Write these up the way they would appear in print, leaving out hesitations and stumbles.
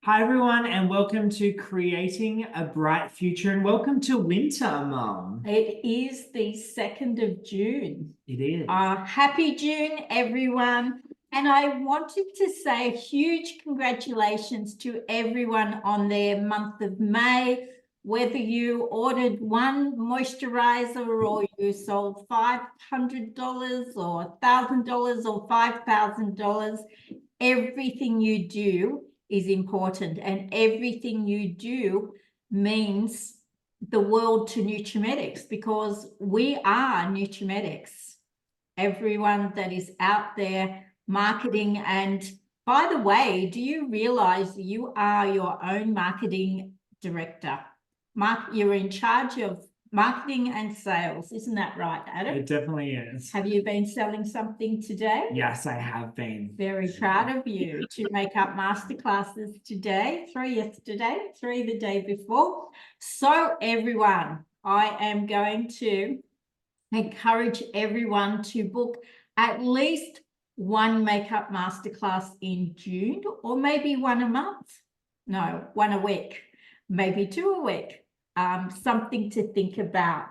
Hi, everyone, and welcome to Creating a Bright Future, and welcome to winter, Mum. It is the 2nd of June. It is. Happy June, everyone. And I wanted to say a huge congratulations to everyone on their month of May, whether you ordered one moisturizer or you sold $500 or $1,000 or $5,000. Everything you do is important, and everything you do means the world to Nutrimetics, because we are Nutrimetics. Everyone that is out there marketing. And by the way, do you realize you are your own marketing director? You're in charge of marketing and sales. Isn't that right, Adam? It definitely is. Have you been selling something today? Yes, I have been. Very proud of you. 2 makeup masterclasses today, 3 yesterday, 3 the day before. So everyone, I am going to encourage everyone to book at least 1 makeup masterclass in June, or maybe 1 a month. No, 1 a week, maybe 2 a week. Something to think about.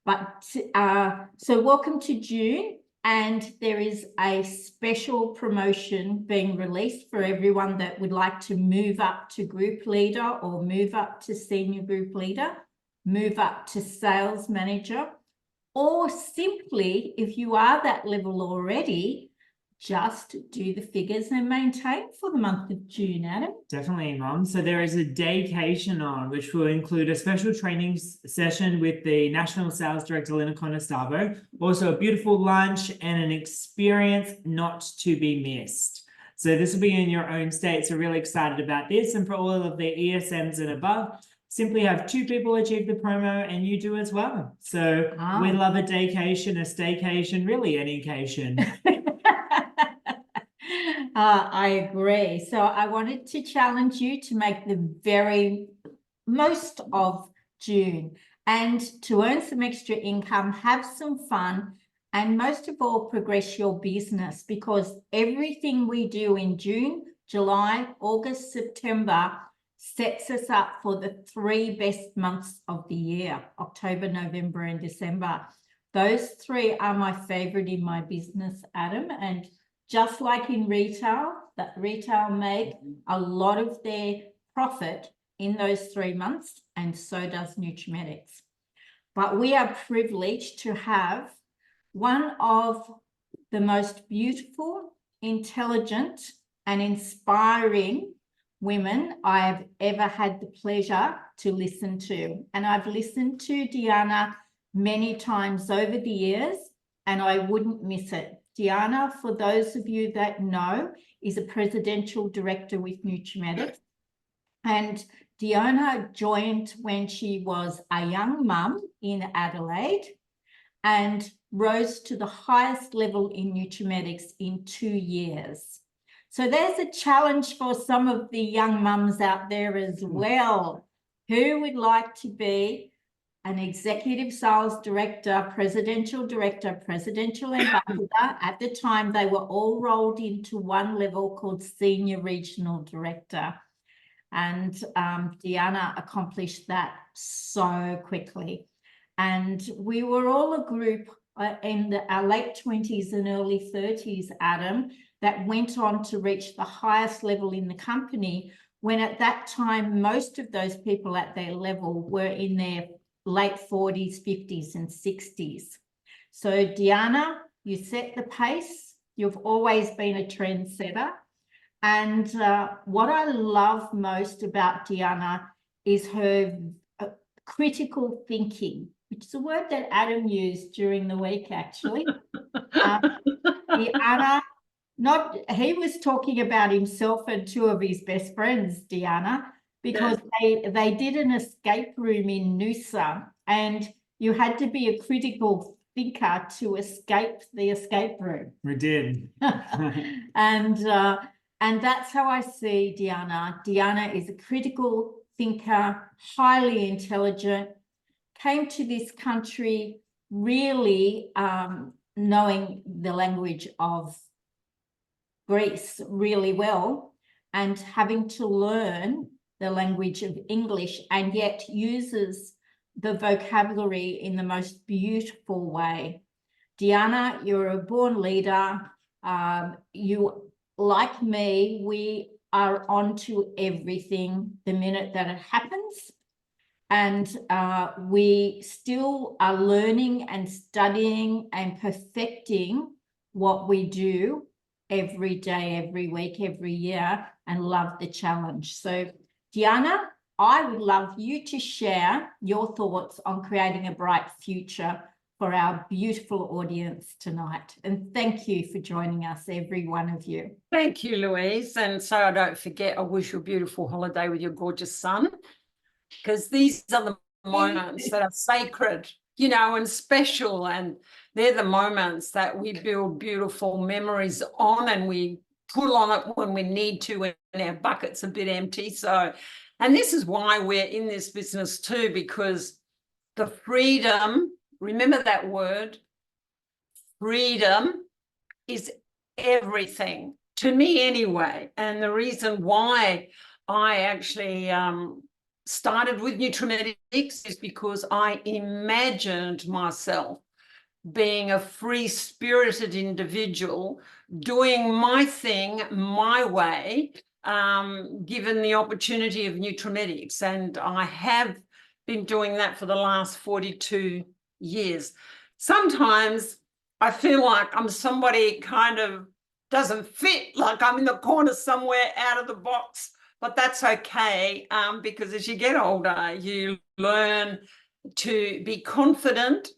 But so welcome to June. And there is a special promotion being released for everyone that would like to move up to group leader, or move up to senior group leader, move up to sales manager, or simply, if you are that level already, just do the figures and maintain for the month of June, Adam. Definitely, Mum. So there is a daycation on, which will include a special training session with the National Sales Director, Lina Conesavo, also a beautiful lunch and an experience not to be missed. So this will be in your own state. So really excited about this. And for all of the ESMs and above, simply have 2 people achieve the promo, and you do as well. So we love a daycation, a staycation, really anycation. I agree. So I wanted to challenge you to make the very most of June and to earn some extra income, have some fun, and most of all, progress your business, because everything we do in June, July, August, September sets us up for the 3 best months of the year, October, November, and December. Those 3 are my favorite in my business, Adam. And just like in retail, that retail make a lot of their profit in those 3 months, and so does Nutrimetics. But we are privileged to have one of the most beautiful, intelligent, and inspiring women I have ever had the pleasure to listen to. And I've listened to Deanna many times over the years, and I wouldn't miss it. Deanna, for those of you that know, is a presidential director with Nutrimetics. And Deanna joined when she was a young mum in Adelaide and rose to the highest level in Nutrimetics in 2 years. So there's a challenge for some of the young mums out there as well. Who would like to be an executive sales director, presidential ambassador? At the time, they were all rolled into one level called senior regional director. And Deanna accomplished that so quickly. And we were all a group in our late 20s and early 30s, Adam, that went on to reach the highest level in the company, when at that time, most of those people at their level were in their late 40s, 50s, and 60s. So Deanna, you set the pace. You've always been a trendsetter. And what I love most about Deanna is her critical thinking, which is a word that Adam used during the week, actually. Deanna, he was talking about himself and 2 of his best friends, Deanna, because they did an escape room in Noosa, and you had to be a critical thinker to escape the escape room. We did. And that's how I see Deanna. Deanna is a critical thinker, highly intelligent, came to this country really knowing the language of Greece really well, and having to learn the language of English, and yet uses the vocabulary in the most beautiful way. Deanna, you're a born leader. You, like me, we are onto everything the minute that it happens. And we still are learning and studying and perfecting what we do every day, every week, every year, and love the challenge. So, Deanna, I would love you to share your thoughts on creating a bright future for our beautiful audience tonight. And thank you for joining us, every one of you. Thank you, Louise. And so I don't forget, I wish you a beautiful holiday with your gorgeous son, because these are the moments that are sacred, you know, and special. And they're the moments that we build beautiful memories on, and we pull on it when we need to when our bucket's a bit empty. So, and this is why we're in this business too, because the freedom, remember that word, freedom is everything to me anyway. And the reason why I actually started with Nutrimetics is because I imagined myself being a free-spirited individual, doing my thing my way, given the opportunity of Nutrimetics. And I have been doing that for the last 42 years. Sometimes I feel like I'm somebody kind of doesn't fit, like I'm in the corner somewhere out of the box, but that's okay, because as you get older, you learn to be confident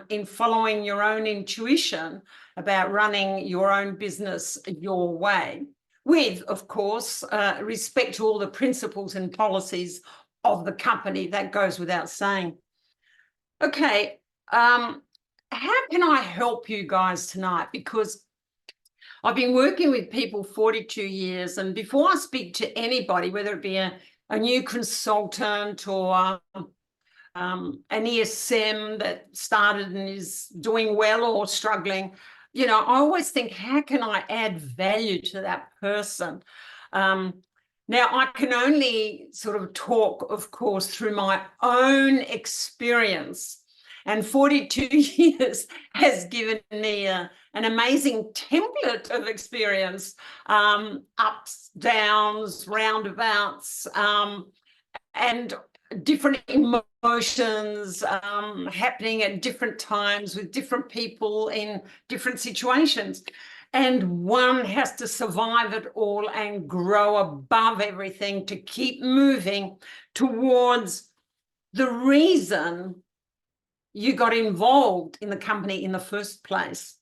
in following your own intuition about running your own business your way, with, of course, respect to all the principles and policies of the company. That goes without saying. Okay, how can I help you guys tonight? Because I've been working with people 42 years, and before I speak to anybody, whether it be a new consultant or an ESM that started and is doing well or struggling, you know, I always think, how can I add value to that person? Now, I can only sort of talk, of course, through my own experience. And 42 years has given me an amazing template of experience, ups, downs, roundabouts, and different emotions happening at different times with different people in different situations. And one has to survive it all and grow above everything to keep moving towards the reason you got involved in the company in the first place.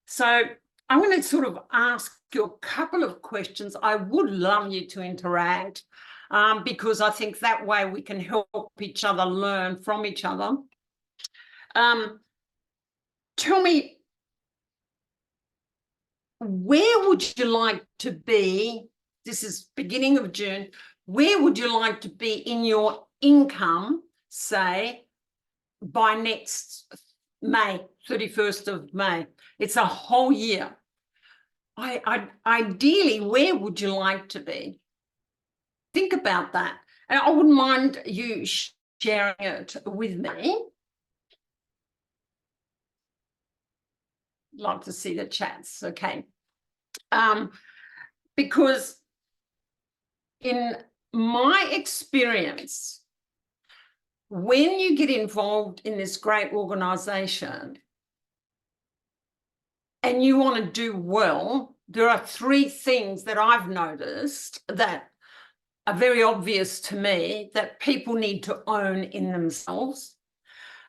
So I'm going to sort of ask you a couple of questions. I would love you to interact, because I think that way we can help each other learn from each other. Tell me, where would you like to be? This is beginning of June. Where would you like to be in your income, say, by next May, 31st of May? It's a whole year. Ideally, where would you like to be? Think about that. And I wouldn't mind you sharing it with me. Like to see the chats, okay. Because in my experience, when you get involved in this great organization and you want to do well, there are three things that I've noticed that are very obvious to me that people need to own in themselves.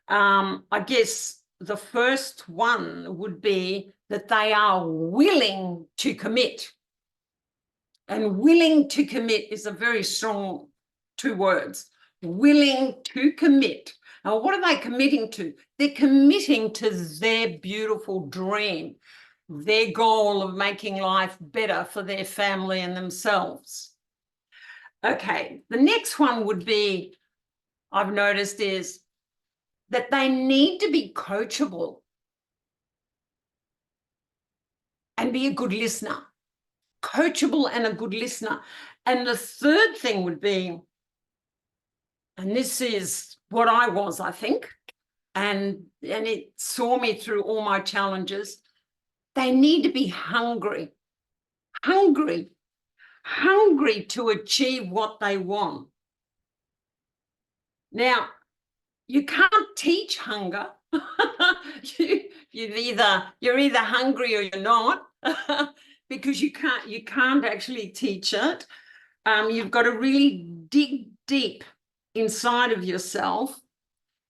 I guess the first one would be that they are willing to commit. And willing to commit is a very strong two words. Willing to commit. Now, what are they committing to? They're committing to their beautiful dream, their goal of making life better for their family and themselves. Okay, the next one would be, I've noticed, is that they need to be coachable and be a good listener. coachable and a good listener. And the third thing would be, and this is what I was, I think, and it saw me through all my challenges, they need to be hungry to achieve what they want. Now, you can't teach hunger. You're either hungry or you're not, because you can't actually teach it. You've got to really dig deep inside of yourself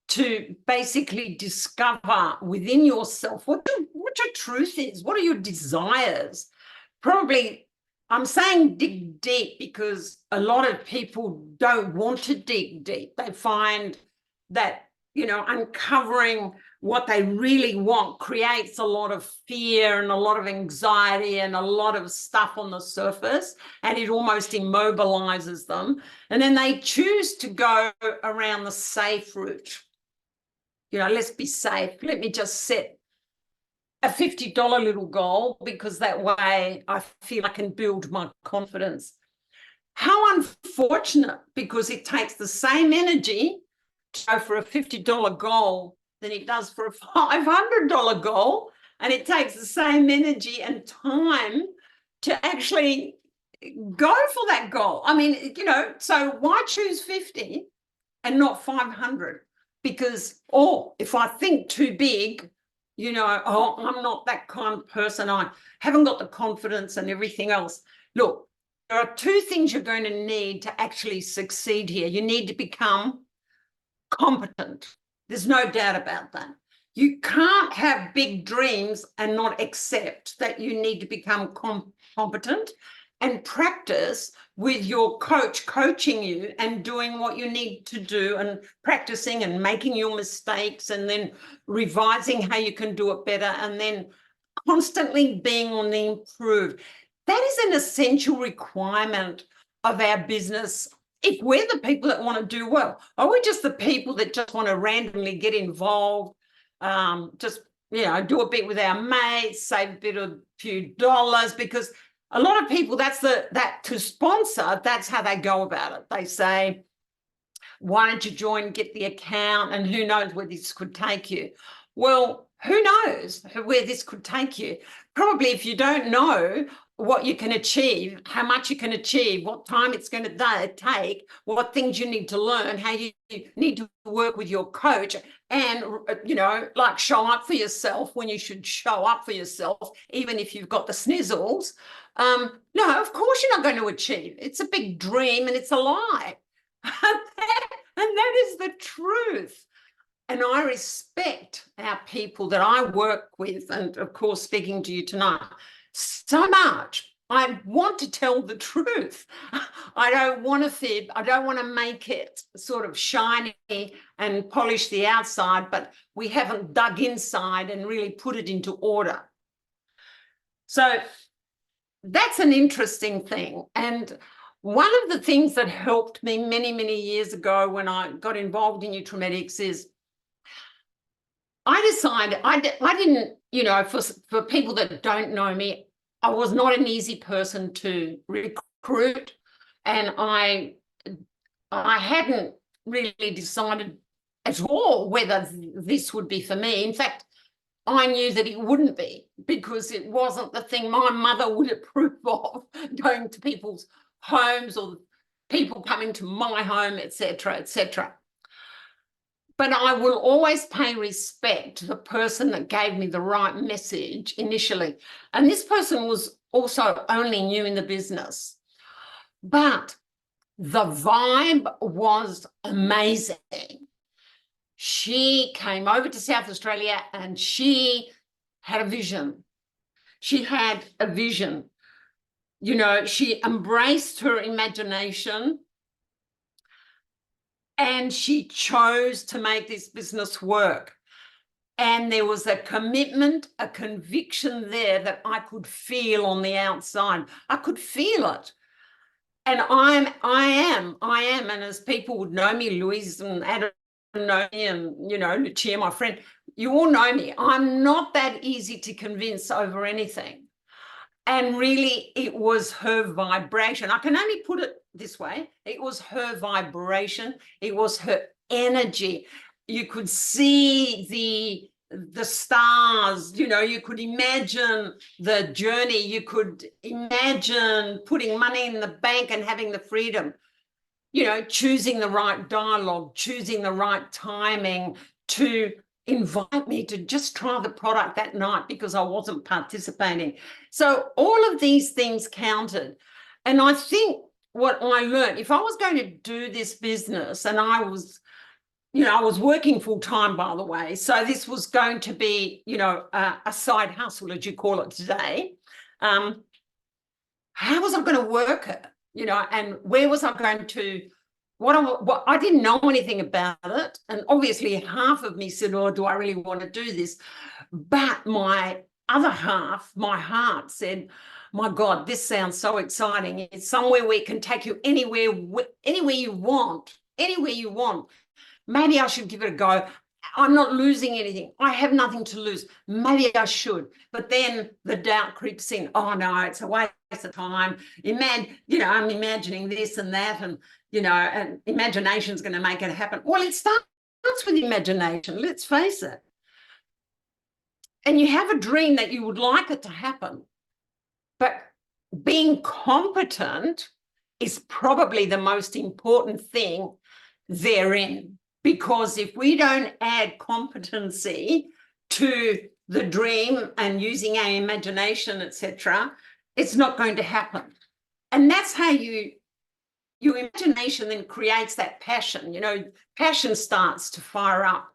to basically discover within yourself what your truth is, what are your desires. Probably, I'm saying dig deep because a lot of people don't want to dig deep. They find that, uncovering what they really want creates a lot of fear and a lot of anxiety and a lot of stuff on the surface, and it almost immobilizes them. And then they choose to go around the safe route. Let's be safe. Let me just set a $50 little goal because that way I feel I can build my confidence. How unfortunate, because it takes the same energy to go for a $50 goal than it does for a $500 goal, and it takes the same energy and time to actually go for that goal. I mean, so why choose 50 and not 500? Because, if I think too big, I'm not that kind of person. I haven't got the confidence and everything else. Look, there are two things you're going to need to actually succeed here. You need to become competent. There's no doubt about that. You can't have big dreams and not accept that you need to become competent and practice with your coach coaching you and doing what you need to do and practicing and making your mistakes and then revising how you can do it better and then constantly being on the improve. That is an essential requirement of our business if we're the people that want to do well. Are we just the people that just want to randomly get involved, do a bit with our mates, save a few dollars? Because a lot of people, that to sponsor, that's how they go about it. They say, why don't you join, get the account, and who knows where this could take you? Well, who knows where this could take you? Probably if you don't know what you can achieve, how much you can achieve, what time it's going to take, what things you need to learn, how you need to work with your coach, and, show up for yourself when you should show up for yourself, even if you've got the snizzles. No, of course you're not going to achieve. It's a big dream and it's a lie. And that is the truth. And I respect our people that I work with, and of course, speaking to you tonight, so much. I want to tell the truth. I don't want to fib. I don't want to make it sort of shiny and polish the outside, but we haven't dug inside and really put it into order. So that's an interesting thing. And one of the things that helped me many, many years ago when I got involved in Nutrimetics is I decided I didn't, for people that don't know me, I was not an easy person to recruit, and I hadn't really decided at all whether this would be for me. In fact, I knew that it wouldn't be, because it wasn't the thing my mother would approve of, going to people's homes or people coming to my home, etc., etc. But I will always pay respect to the person that gave me the right message initially. And this person was also only new in the business. But the vibe was amazing. She came over to South Australia and she had a vision. She had a vision. She embraced her imagination. And she chose to make this business work. And there was a commitment, a conviction there that I could feel on the outside. I could feel it. And I am. And as people would know me, Louise and Adam know me, and, Lucia, my friend, you all know me. I'm not that easy to convince over anything. And really, it was her vibration. I can only put it this way. It was her vibration. It was her energy. You could see the stars, you know, you could imagine the journey. You could imagine putting money in the bank and having the freedom, you know, choosing the right dialogue, choosing the right timing to invite me to just try the product that night because I wasn't participating. So all of these things counted. And I think what I learned, if I was going to do this business, and I was, you know, I was working full time, by the way. So this was going to be, you know, a side hustle, as you call it today. How was I going to work it? You know, and where was I going to, what I didn't know anything about it. And obviously half of me said, oh, do I really want to do this? But my other half, my heart said, my God, this sounds so exciting. It's somewhere where it can take you anywhere you want, anywhere you want. Maybe I should give it a go. I'm not losing anything. I have nothing to lose. Maybe I should. But then the doubt creeps in. Oh, no, it's a waste of time. You know, I'm imagining this and that, and, you know, and imagination's going to make it happen. Well, it starts with imagination, let's face it. And you have a dream that you would like it to happen. But being competent is probably the most important thing therein. Because if we don't add competency to the dream and using our imagination, etc., it's not going to happen. And that's how your imagination then creates that passion. You know, passion starts to fire up.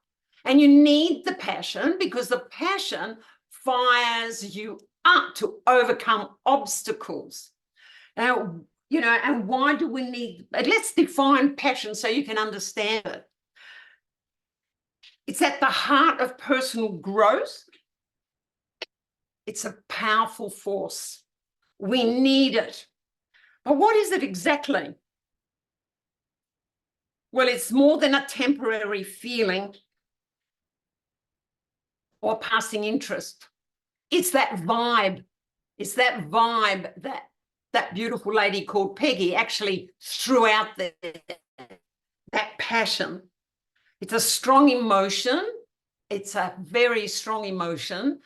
And you need the passion because the passion fires you up to overcome obstacles. Now, you know, and why do we need, let's define passion so you can understand it. It's at the heart of personal growth. It's a powerful force. We need it. But what is it exactly? Well, it's more than a temporary feeling or passing interest. It's that vibe. It's that vibe that that beautiful lady called Peggy actually threw out there, that passion. It's a strong emotion. It's a very strong emotion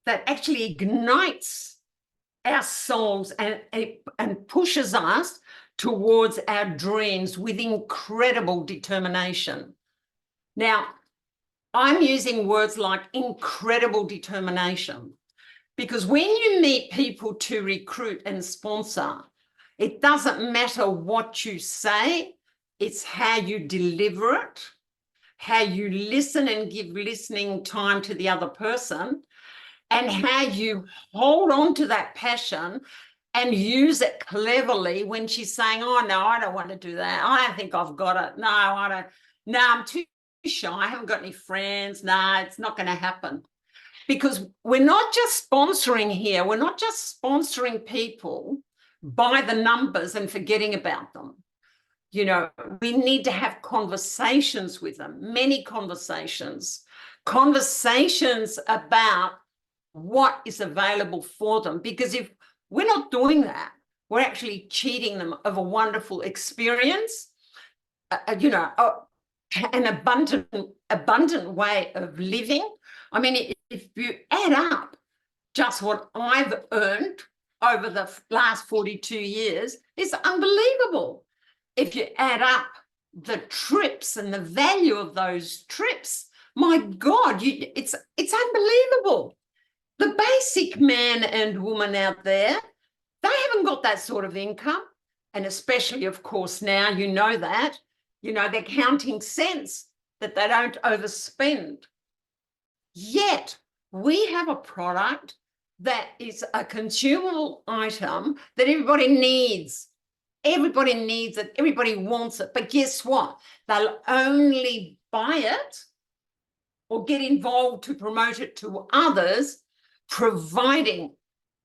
that actually ignites our souls and pushes us towards our dreams with incredible determination. Now, I'm using words like incredible determination because when you meet people to recruit and sponsor, it doesn't matter what you say, it's how you deliver it, how you listen and give listening time to the other person, and how you hold on to that passion and use it cleverly when she's saying, oh, no, I don't want to do that. I don't think I've got it. No, I don't. No, I'm too shy. I haven't got any friends. No, it's not going to happen. Because we're not just sponsoring here. We're not just sponsoring people by the numbers and forgetting about them. You know, we need to have conversations with them, many conversations about what is available for them. Because if we're not doing that, we're actually cheating them of a wonderful experience, you know, an abundant way of living. I mean, if you add up just what I've earned over the last 42 years, it's unbelievable. If you add up the trips and the value of those trips, my God, it's unbelievable. The basic man and woman out there, they haven't got that sort of income. And especially, of course, now you know that, you know, they're counting cents that they don't overspend. Yet we have a product that is a consumable item that everybody needs. Everybody needs it. Everybody wants it. But guess what? They'll only buy it or get involved to promote it to others, providing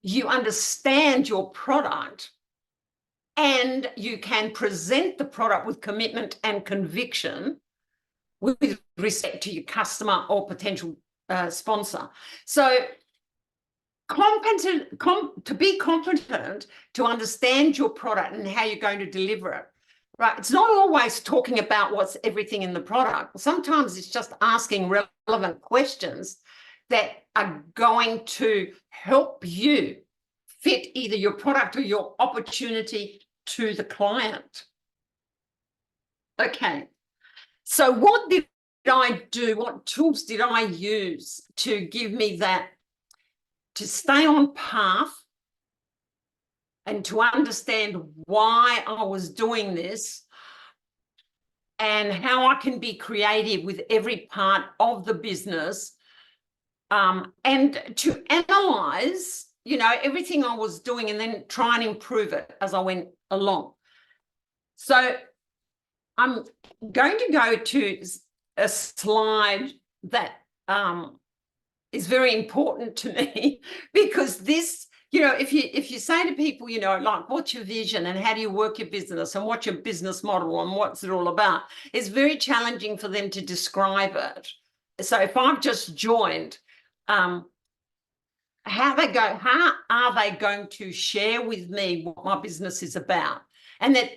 you understand your product and you can present the product with commitment and conviction with respect to your customer or potential sponsor. So to be competent to understand your product and how you're going to deliver it. Right. It's not always talking about what's everything in the product. Sometimes it's just asking relevant questions that are going to help you fit either your product or your opportunity to the client. Okay. So what did I do? What tools did I use to give me that, to stay on path and to understand why I was doing this and how I can be creative with every part of the business, and to analyze, everything I was doing and then try and improve it as I went along. So I'm going to go to a slide that is very important to me, because this, if you say to people, like, what's your vision and how do you work your business and what's your business model and what's it all about, it's very challenging for them to describe it. So if I've just joined, how are they going to share with me what my business is about? And that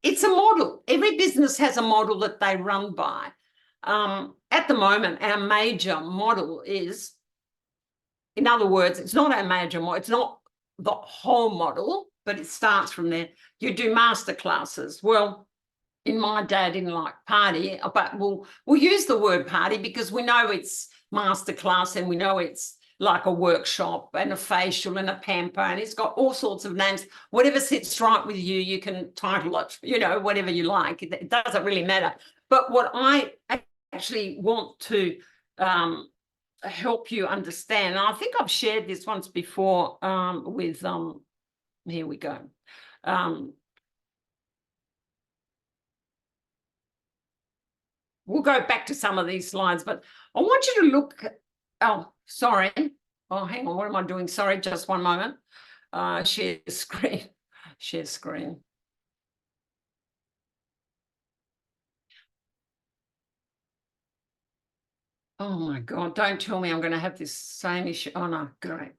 it's a model. Every business has a model that they run by. At the moment, our major model is, in other words, it's not our major model, it's not the whole model, but it starts from there. You do master classes. Well, in my day, I didn't like party, but we'll use the word party because we know it's master class and we know it's like a workshop and a facial and a pamper, and it's got all sorts of names. Whatever sits right with you, you can title it, whatever you like. It doesn't really matter. But what I actually want to help you understand, and I think I've shared this once before with, here we go. We'll go back to some of these slides, but I want you to look, sorry. Oh, hang on, what am I doing? Sorry, just one moment. Share screen, share screen. Oh my God, don't tell me I'm going to have this same issue. Oh no, great.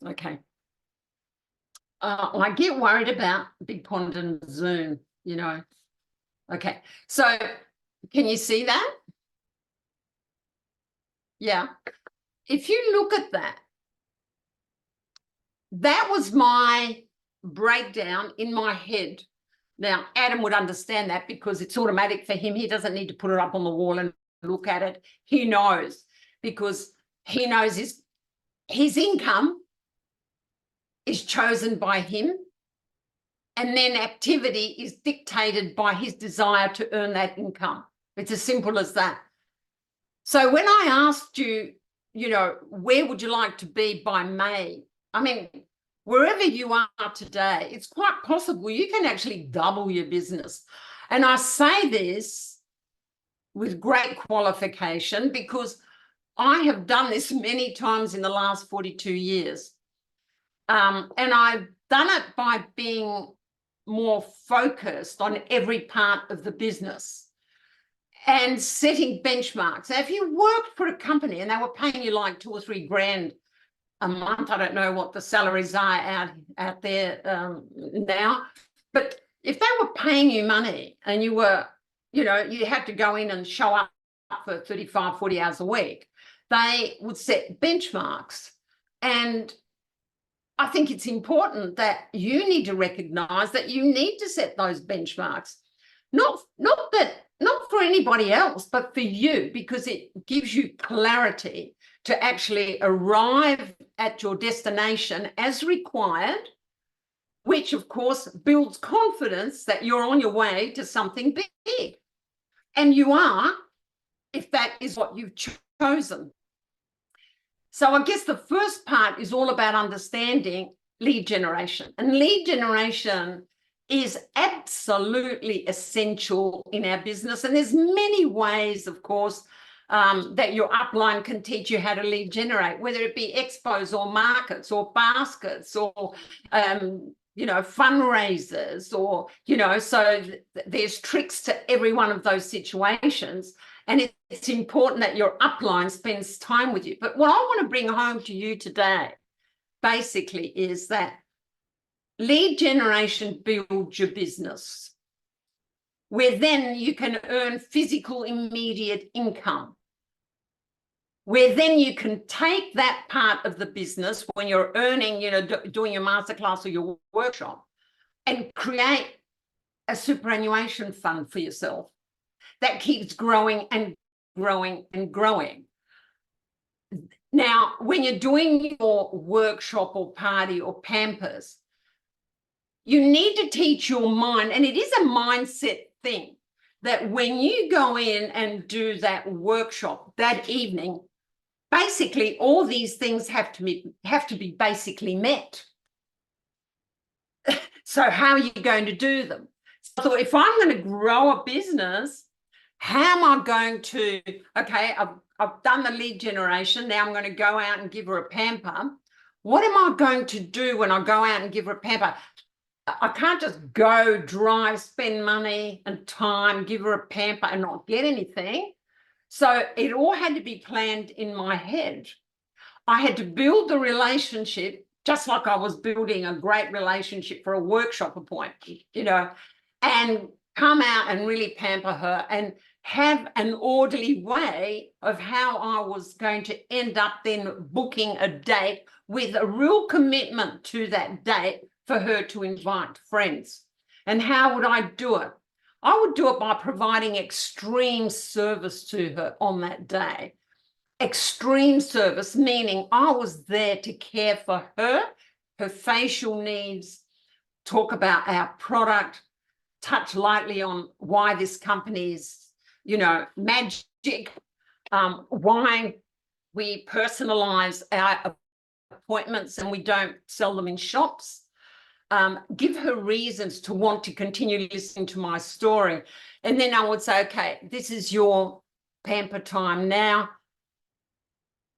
Okay. I get worried about Big Pond and Zoom, Okay, so can you see that? Yeah. If you look at that, that was my breakdown in my head. Now, Adam would understand that because it's automatic for him. He doesn't need to put it up on the wall and look at it. He knows, because he knows his income is chosen by him, and then activity is dictated by his desire to earn that income. It's as simple as that. So when I asked you, where would you like to be by May? I mean, wherever you are today, it's quite possible you can actually double your business. And I say this with great qualification because I have done this many times in the last 42 years. And I've done it by being more focused on every part of the business and setting benchmarks. Now, if you worked for a company and they were paying you like $2 or $3 grand a month, I don't know what the salaries are out there now, but if they were paying you money and you were, you had to go in and show up for 35, 40 hours a week, they would set benchmarks. And I think it's important that you need to recognize that you need to set those benchmarks, not for anybody else, but for you, because it gives you clarity to actually arrive at your destination as required, which of course builds confidence that you're on your way to something big. And you are, if that is what you've chosen. So I guess the first part is all about understanding lead generation. And lead generation is absolutely essential in our business. And there's many ways, of course, that your upline can teach you how to lead generate, whether it be expos or markets or baskets or, fundraisers or, so there's tricks to every one of those situations. And it's important that your upline spends time with you. But what I want to bring home to you today basically is that lead generation builds your business, where then you can earn physical immediate income, where then you can take that part of the business when you're earning, doing your masterclass or your workshop, and create a superannuation fund for yourself that keeps growing and growing and growing. Now, when you're doing your workshop or party or Pampers, you need to teach your mind, and it is a mindset thing, that when you go in and do that workshop that evening, basically all these things have to be basically met. So how are you going to do them? So I thought, if I'm going to grow a business, how am I going to, okay, I've done the lead generation. Now I'm going to go out and give her a pamper. What am I going to do when I go out and give her a pamper? I can't just go, drive, spend money and time, give her a pamper and not get anything. So it all had to be planned in my head. I had to build the relationship, just like I was building a great relationship for a workshop appointment, and come out and really pamper her and have an orderly way of how I was going to end up then booking a date with a real commitment to that date for her to invite friends. And how would I do it? I would do it by providing extreme service to her on that day. Extreme service, meaning I was there to care for her facial needs, talk about our product, touch lightly on why this company is, magic, why we personalize our appointments and we don't sell them in shops. Give her reasons to want to continue listening to my story. And then I would say, okay, this is your pamper time now,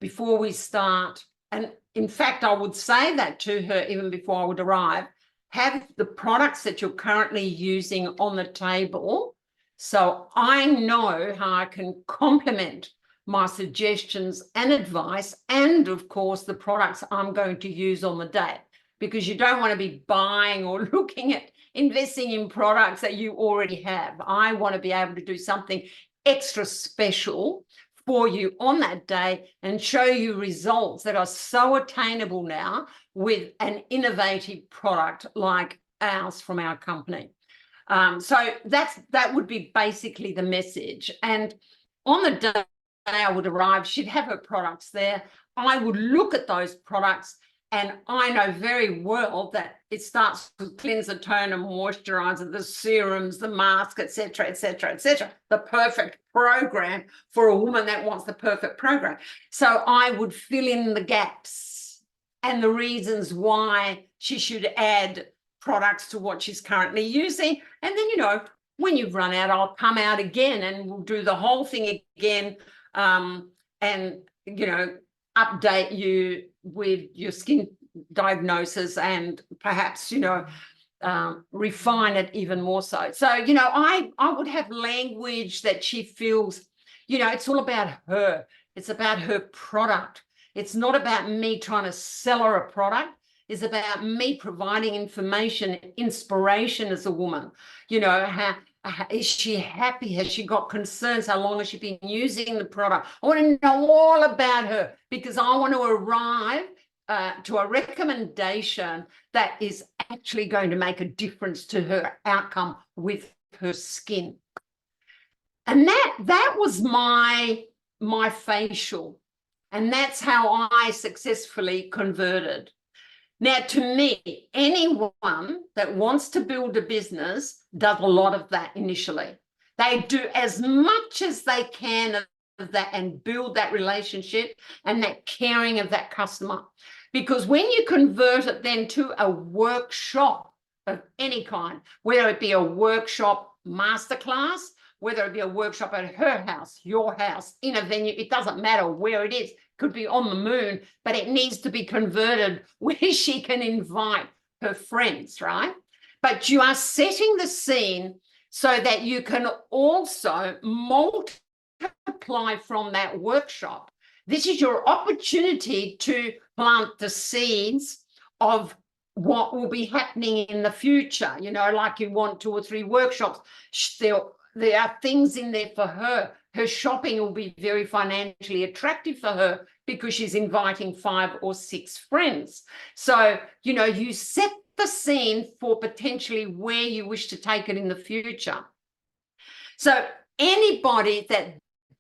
before we start. And in fact, I would say that to her even before I would arrive. Have the products that you're currently using on the table, so I know how I can complement my suggestions and advice, and of course the products I'm going to use on the day, because you don't want to be buying or looking at investing in products that you already have. I want to be able to do something extra special for you on that day and show you results that are so attainable now with an innovative product like ours from our company. So that would be basically the message. And on the day I would arrive, she'd have her products there. I would look at those products, and I know very well that it starts with cleanser, toner, moisturizer, the serums, the mask, etc., etc., etc. The perfect program for a woman that wants the perfect program. So I would fill in the gaps and the reasons why she should add products to what she's currently using. And then, when you've run out, I'll come out again and we'll do the whole thing again, and, update you with your skin diagnosis and perhaps, refine it even more so. So, I would have language that she feels, it's all about her. It's about her product. It's not about me trying to sell her a product. It's about me providing information, inspiration as a woman. How is she happy? Has she got concerns? How long has she been using the product? I want to know all about her, because I want to arrive to a recommendation that is actually going to make a difference to her outcome with her skin. And that was my facial, and that's how I successfully converted. Now, to me, anyone that wants to build a business does a lot of that initially. They do as much as they can of that and build that relationship and that caring of that customer. Because when you convert it then to a workshop of any kind, whether it be a workshop masterclass, whether it be a workshop at her house, your house, in a venue, it doesn't matter where it is. Could be on the moon, but it needs to be converted where she can invite her friends, right? But you are setting the scene so that you can also multiply from that workshop. This is your opportunity to plant the seeds of what will be happening in the future. You know, like you want 2 or 3 workshops. There are things in there for her. Her shopping will be very financially attractive for her because she's inviting 5 or 6 friends. So, you know, you set the scene for potentially where you wish to take it in the future. So anybody that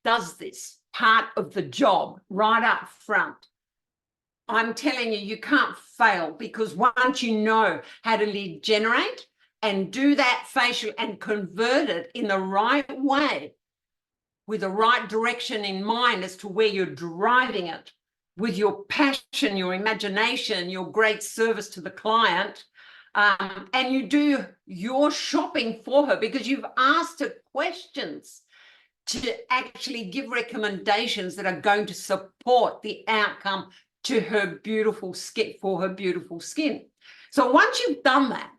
does this part of the job right up front, I'm telling you, you can't fail, because once you know how to lead generate and do that facial and convert it in the right way, with the right direction in mind as to where you're driving it, with your passion, your imagination, your great service to the client, and you do your shopping for her because you've asked her questions to actually give recommendations that are going to support the outcome to her beautiful skin, for her beautiful skin. So once you've done that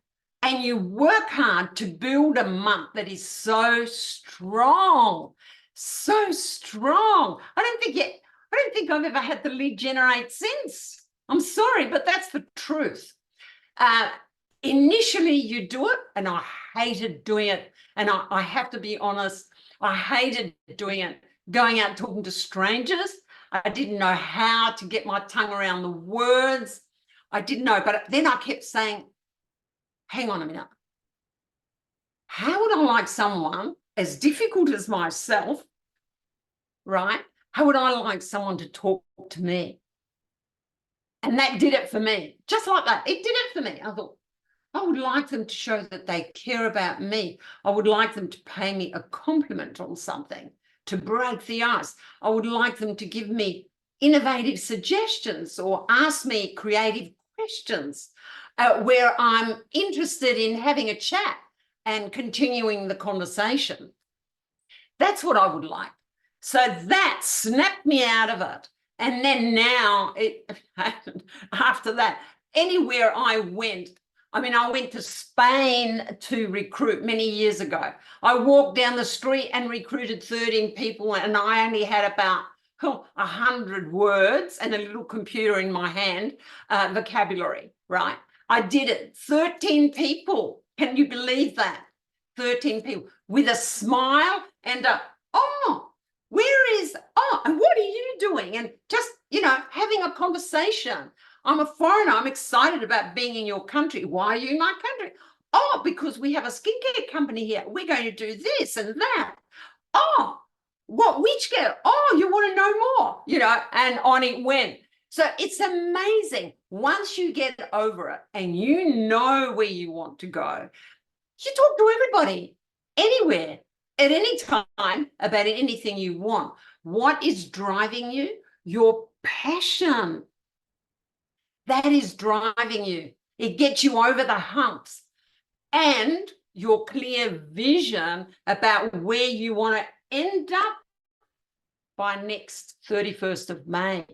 and you work hard to build a month that is so strong, I don't think I've ever had the lead generate since. I'm sorry, but that's the truth. Initially you do it, and I hated doing it. And I have to be honest, I hated doing it, going out talking to strangers. I didn't know how to get my tongue around the words. I didn't know, but then I kept saying, hang on a minute. How would I like someone as difficult as myself, right? How would I like someone to talk to me? And that did it for me, just like that. It did it for me. I thought, I would like them to show that they care about me. I would like them to pay me a compliment on something, to break the ice. I would like them to give me innovative suggestions or ask me creative questions where I'm interested in having a chat and continuing the conversation. That's what I would like. So that snapped me out of it. And then now, after that, anywhere I went, I mean, I went to Spain to recruit many years ago. I walked down the street and recruited 13 people, and I only had about 100 words and a little computer in my hand, vocabulary, right? I did it. 13 people. Can you believe that? 13 people with a smile and a, and what are you doing? And just, you know, having a conversation. I'm a foreigner. I'm excited about being in your country. Why are you in my country? Oh, because we have a skincare company here. We're going to do this and that. Oh, which girl? Oh, you want to know more, you know, and on it went. So it's amazing. Once you get over it and you know where you want to go, you talk to everybody, anywhere, at any time, about anything you want. What is driving you? Your passion. That is driving you. It gets you over the humps. And your clear vision about where you want to end up by next 31st of May.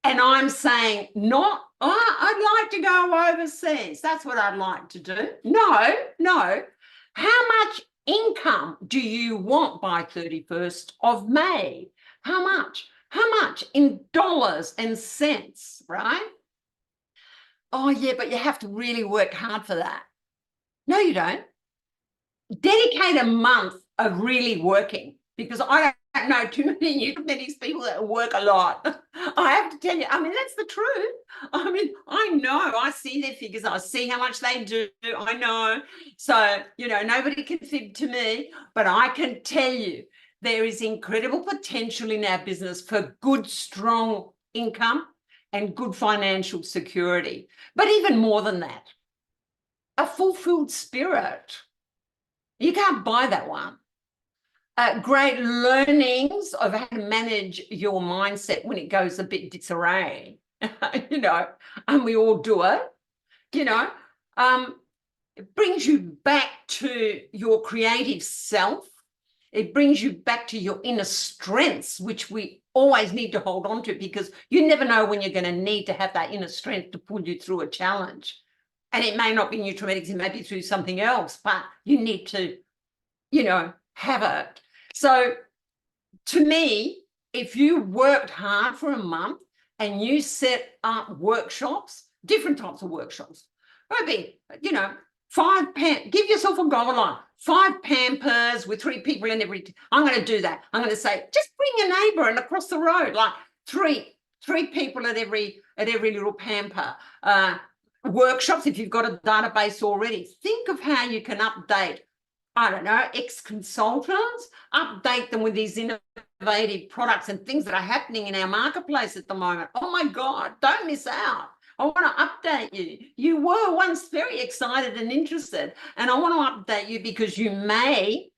And I'm saying not, I'd like to go overseas. That's what I'd like to do. No. How much income do you want by 31st of May? How much? How much in dollars and cents, right? Oh, yeah, but you have to really work hard for that. No, you don't. Dedicate a month of really working, because I don't know too many Nutrimetics people that work a lot. I have to tell you, I mean, that's the truth. I mean, I know, I see their figures, I see how much they do, I know. So, you know, nobody can fib to me, but I can tell you there is incredible potential in our business for good, strong income and good financial security. But even more than that, a fulfilled spirit. You can't buy that one. Great learnings of how to manage your mindset when it goes a bit disarray, you know, and we all do it, you know. It brings you back to your creative self. It brings you back to your inner strengths, which we always need to hold on to, because you never know when you're going to need to have that inner strength to pull you through a challenge. And it may not be Nutrimetics, it may be through something else, but you need to, you know, have it. So to me, if you worked hard for a month and you set up workshops, different types of workshops, maybe, you know, give yourself a goal line, 5 Pampers with 3 people in every, I'm going to do that. I'm going to say, just bring your neighbor and across the road, like three people at every little Pamper. Workshops, if you've got a database already, think of how you can update, I don't know, ex-consultants, update them with these innovative products and things that are happening in our marketplace at the moment. Oh my God, don't miss out. I want to update you. You were once very excited and interested, and I want to update you because you may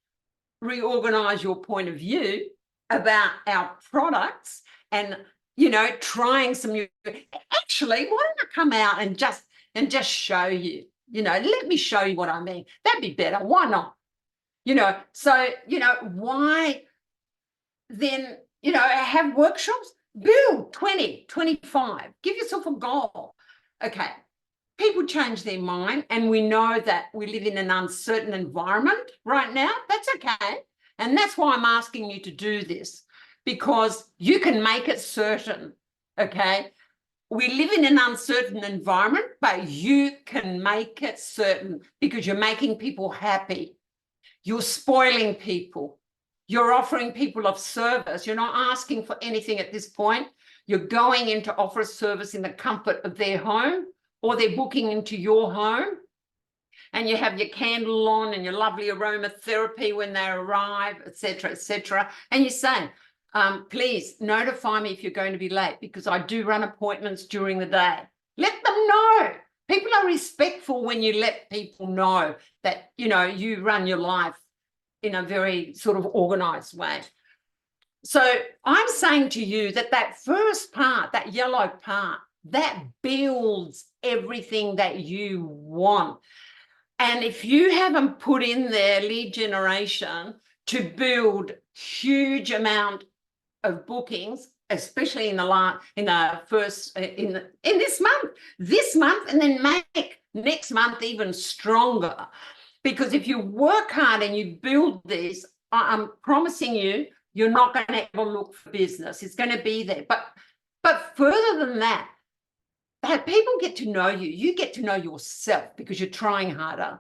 reorganize your point of view about our products and, you know, trying some new, actually, why don't I come out and just show you, you know, let me show you what I mean. That'd be better. Why not? You know, so, you know, why then, you know, have workshops, build 20, 25, give yourself a goal. Okay, people change their mind, and we know that we live in an uncertain environment right now. That's okay. And that's why I'm asking you to do this, because you can make it certain, okay? We live in an uncertain environment, but you can make it certain because you're making people happy. You're spoiling people. You're offering people of service. You're not asking for anything at this point. You're going in to offer a service in the comfort of their home, or they're booking into your home, and you have your candle on and your lovely aromatherapy when they arrive, etc., and you say, please notify me if you're going to be late because I do run appointments during the day. Let them know. People are respectful when you let people know that, you know, you run your life in a very sort of organized way. So I'm saying to you that first part, that yellow part, that builds everything that you want. And if you haven't put in there lead generation to build huge amount of bookings, especially in this month, and then make next month even stronger. Because if you work hard and you build this, I'm promising you, you're not going to ever look for business. It's going to be there. But further than that, people get to know you. You get to know yourself because you're trying harder.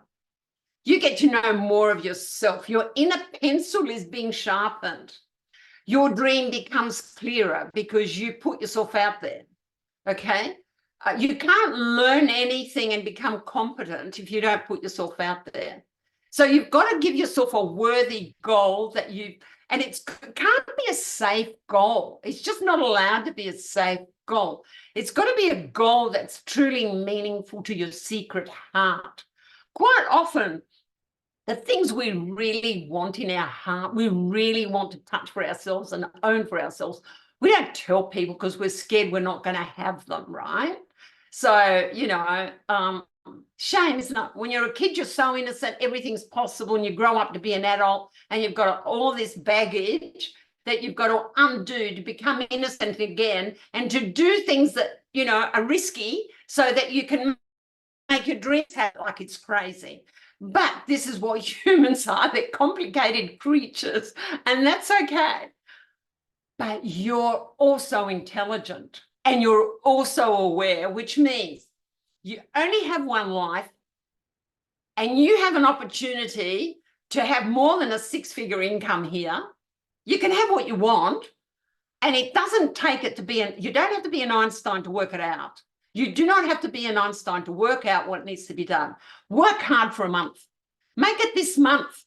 You get to know more of yourself. Your inner pencil is being sharpened. Your dream becomes clearer because you put yourself out there, okay? You can't learn anything and become competent if you don't put yourself out there. So you've got to give yourself a worthy goal and it can't be a safe goal. It's just not allowed to be a safe goal. It's got to be a goal that's truly meaningful to your secret heart. Quite often, the things we really want in our heart, we really want to touch for ourselves and own for ourselves, we don't tell people because we're scared we're not going to have them, right? So, you know, shame, isn't it? When you're a kid, you're so innocent, everything's possible, and you grow up to be an adult and you've got all this baggage that you've got to undo to become innocent again and to do things that, you know, are risky so that you can make your dreams happen. Like, it's crazy. But this is what humans are. They're complicated creatures, and that's okay. But you're also intelligent and you're also aware, which means you only have one life and you have an opportunity to have more than a 6-figure income here. You can have what you want, and it doesn't take it to be you don't have to be an Einstein to work it out. You do not have to be an Einstein to work out what needs to be done. Work hard for a month. Make it this month.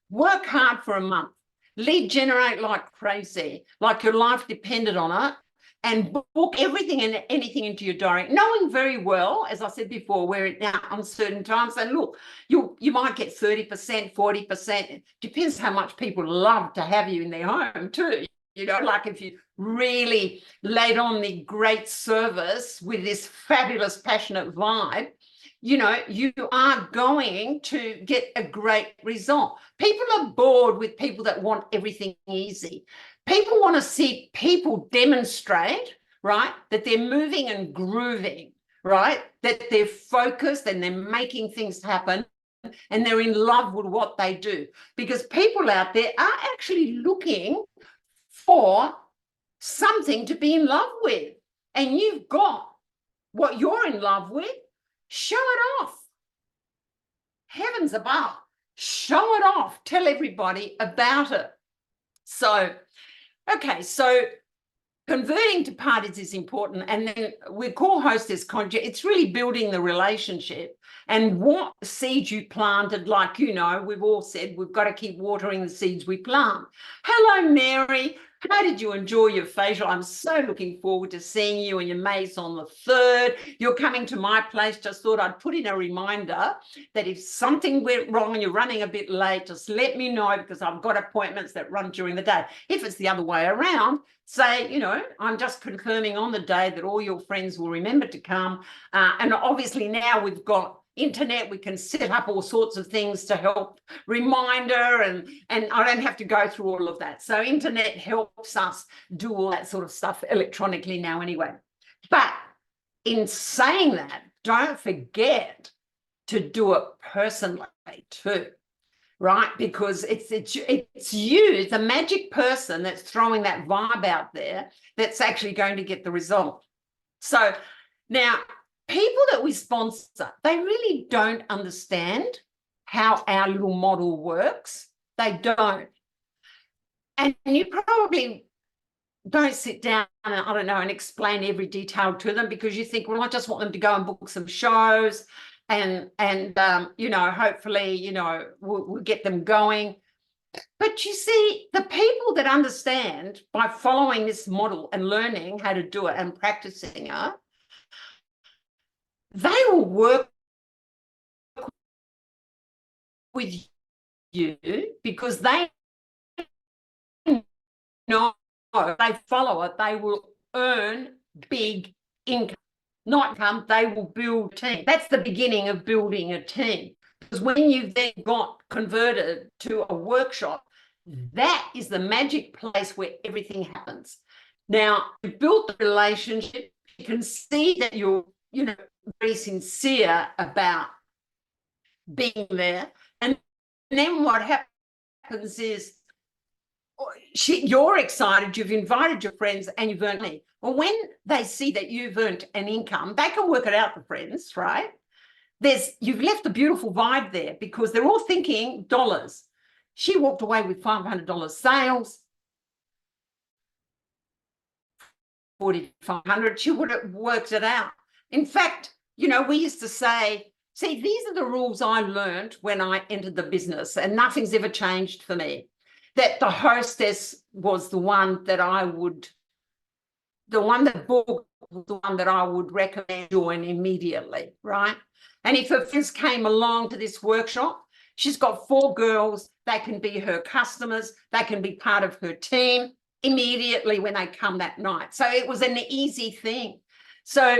Work hard for a month. Lead generate like crazy, like your life depended on it, and book everything and anything into your diary, knowing very well, as I said before, we're in uncertain times. And look, you might get 30%, 40%. Depends how much people love to have you in their home too. You know, like if you really laid on the great service with this fabulous, passionate vibe, you know, you are going to get a great result. People are bored with people that want everything easy. People want to see people demonstrate, right, that they're moving and grooving, right, that they're focused and they're making things happen and they're in love with what they do. Because people out there are actually looking for something to be in love with. And you've got what you're in love with, show it off. Heavens above, show it off. Tell everybody about it. So, okay, so converting to parties is important. And then we call hostess conjure. It's really building the relationship. And what seeds you planted, like, you know, we've all said we've got to keep watering the seeds we plant. Hello, Mary. How did you enjoy your facial? I'm so looking forward to seeing you and your mates on the 3rd. You're coming to my place. Just thought I'd put in a reminder that if something went wrong and you're running a bit late, just let me know, because I've got appointments that run during the day. If it's the other way around, say, you know, I'm just confirming on the day that all your friends will remember to come. And obviously now we've got internet, we can set up all sorts of things to help reminder, and I don't have to go through all of that. So internet helps us do all that sort of stuff electronically now anyway. But in saying that, don't forget to do it personally too, right? Because it's you, it's a magic person that's throwing that vibe out there that's actually going to get the result. So now, people that we sponsor, they really don't understand how our little model works. They don't. And you probably don't sit down and, I don't know, and explain every detail to them, because you think, well, I just want them to go and book some shows and you know, hopefully, you know, we'll get them going. But you see, the people that understand by following this model and learning how to do it and practicing it, they will work with you because they know if they follow it, they will earn big income. Not income, they will build a team. That's the beginning of building a team. Because when you've then got converted to a workshop, that is the magic place where everything happens. Now, you've built the relationship, you can see that you're, you know, very sincere about being there. And then what happens is you're excited, you've invited your friends and you've earned money. Well, when they see that you've earned an income, they can work it out, the friends, right? You've left a beautiful vibe there because they're all thinking dollars. She walked away with $500 sales, $4,500. She would have worked it out. In fact, you know, we used to say, see, these are the rules I learned when I entered the business, and nothing's ever changed for me. That the hostess was the one that I would, the one that booked was the one that I would recommend join immediately, right? And if her friends came along to this workshop, she's got 4 girls, they can be her customers, they can be part of her team immediately when they come that night. So it was an easy thing. So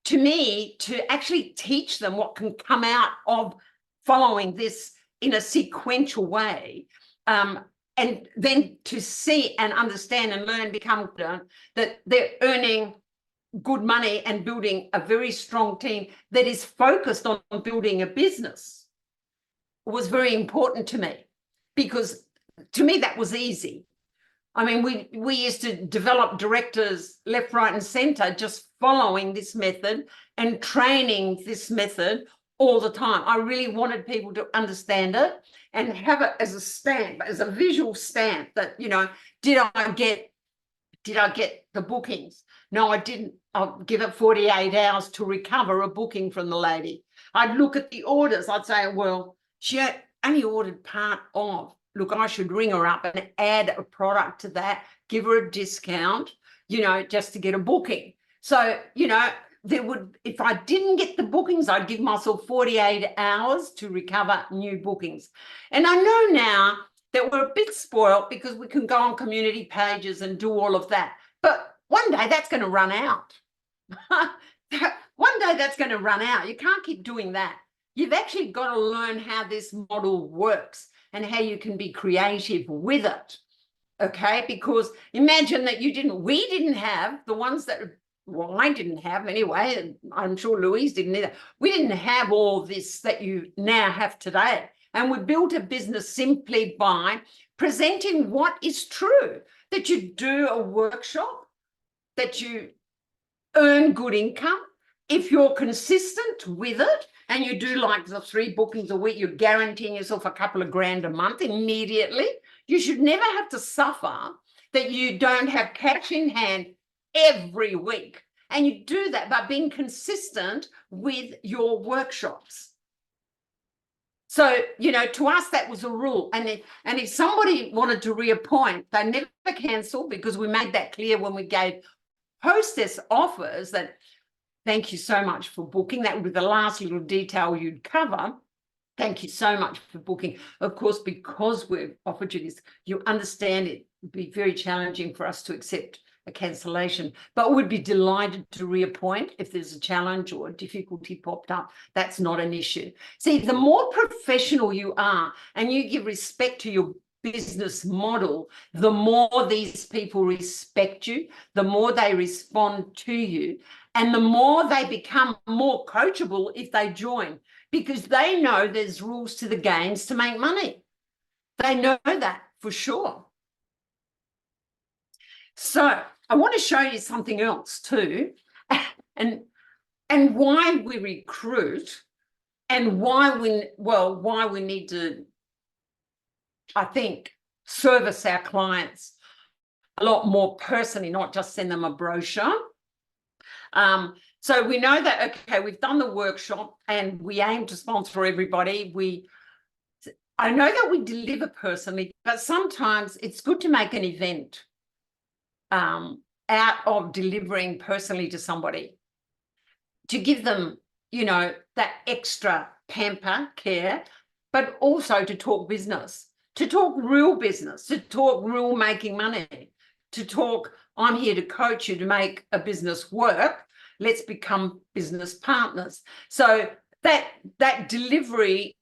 to me, to actually teach them what can come out of following this in a sequential way, and then to see and understand and learn and become confident that they're earning good money and building a very strong team that is focused on building a business was very important to me, because to me that was easy. I mean, we used to develop directors left, right, and center just following this method and training this method all the time. I really wanted people to understand it and have it as a stamp, as a visual stamp that, you know, did I get the bookings? No, I didn't. I'll give it 48 hours to recover a booking from the lady. I'd look at the orders. I'd say, well, she only ordered part of. Look, I should ring her up and add a product to that, give her a discount, you know, just to get a booking. So, you know, there would, if I didn't get the bookings, I'd give myself 48 hours to recover new bookings. And I know now that we're a bit spoiled because we can go on community pages and do all of that. But one day that's going to run out. One day that's going to run out. You can't keep doing that. You've actually got to learn how this model works and how you can be creative with it, okay? Because imagine that we didn't have the ones that, well, I didn't have anyway, and I'm sure Louise didn't either. We didn't have all this that you now have today. And we built a business simply by presenting what is true, that you do a workshop that you earn good income. If you're consistent with it and you do like the 3 bookings a week, you're guaranteeing yourself a couple of grand a month immediately. You should never have to suffer that you don't have cash in hand every week. And you do that by being consistent with your workshops. So, you know, to us, that was a rule. And if somebody wanted to reappoint, they never cancel, because we made that clear when we gave hostess offers that, thank you so much for booking. That would be the last little detail you'd cover. Thank you so much for booking. Of course, because we've offered you this, you understand it would be very challenging for us to accept a cancellation, but we'd be delighted to reappoint if there's a challenge or a difficulty popped up. That's not an issue. See, the more professional you are and you give respect to your business model, the more these people respect you, the more they respond to you, and the more they become more coachable if they join, because they know there's rules to the games to make money. They know that for sure. So I want to show you something else too, and why we recruit, and why we need to, I think, service our clients a lot more personally, not just send them a brochure. So we know that, okay, we've done the workshop and we aim to sponsor everybody. I know that we deliver personally, but sometimes it's good to make an event out of delivering personally to somebody, to give them, you know, that extra pamper care, but also to talk business, to talk real business, to talk real making money, to talk, I'm here to coach you to make a business work. Let's become business partners. So that delivery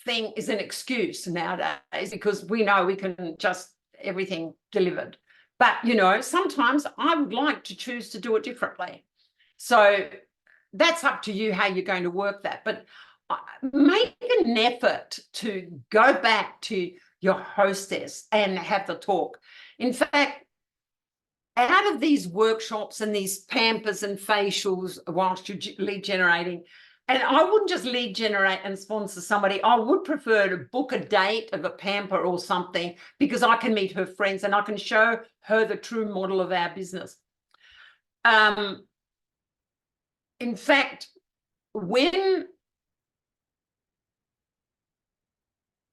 thing is an excuse nowadays, because we know we can just everything delivered. But, you know, sometimes I would like to choose to do it differently. So that's up to you how you're going to work that. But make an effort to go back to your hostess and have the talk. In fact, out of these workshops and these pampers and facials whilst you're lead generating, and I wouldn't just lead generate and sponsor somebody, I would prefer to book a date of a pamper or something, because I can meet her friends and I can show her the true model of our business. In fact, when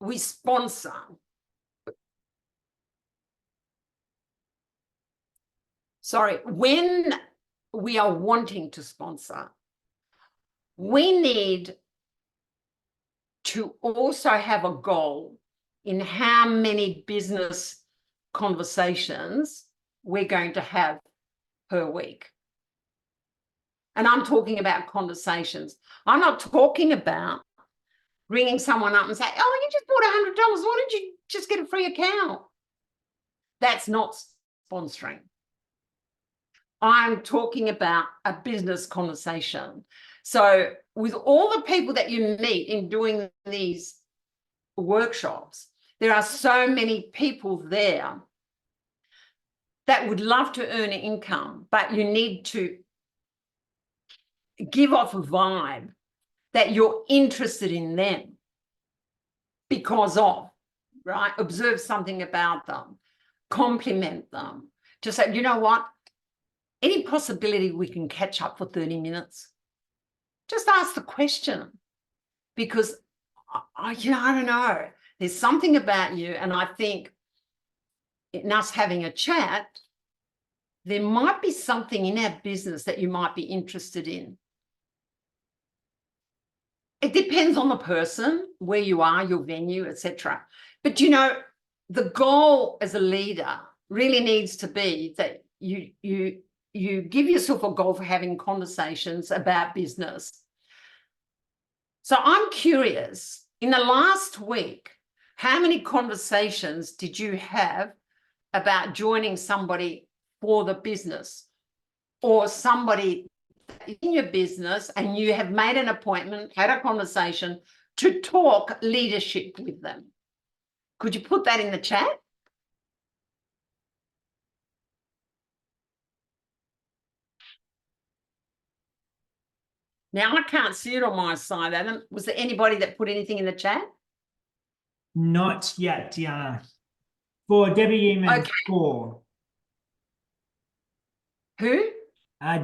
we sponsor, when we are wanting to sponsor, we need to also have a goal in how many business conversations we're going to have per week. And I'm talking about conversations. I'm not talking about ringing someone up and say, oh, you just bought $100. Why don't you just get a free account? That's not sponsoring. I'm talking about a business conversation. So with all the people that you meet in doing these workshops, there are so many people there that would love to earn an income, but you need to give off a vibe that you're interested in them because of, right? Observe something about them, compliment them, just say, you know what? Any possibility we can catch up for 30 minutes? Just ask the question, because I don't know. There's something about you, and I think in us having a chat, there might be something in our business that you might be interested in. It depends on the person, where you are, your venue, etc. But, you know, the goal as a leader really needs to be that you give yourself a goal for having conversations about business. So I'm curious, in the last week, how many conversations did you have about joining somebody for the business, or somebody in your business and you have made an appointment, had a conversation to talk leadership with them? Could you put that in the chat? Now, I can't see it on my side, Adam. Was there anybody that put anything in the chat? Not yet, Deanna. For Debbie Yeaman, Okay. 4. Who?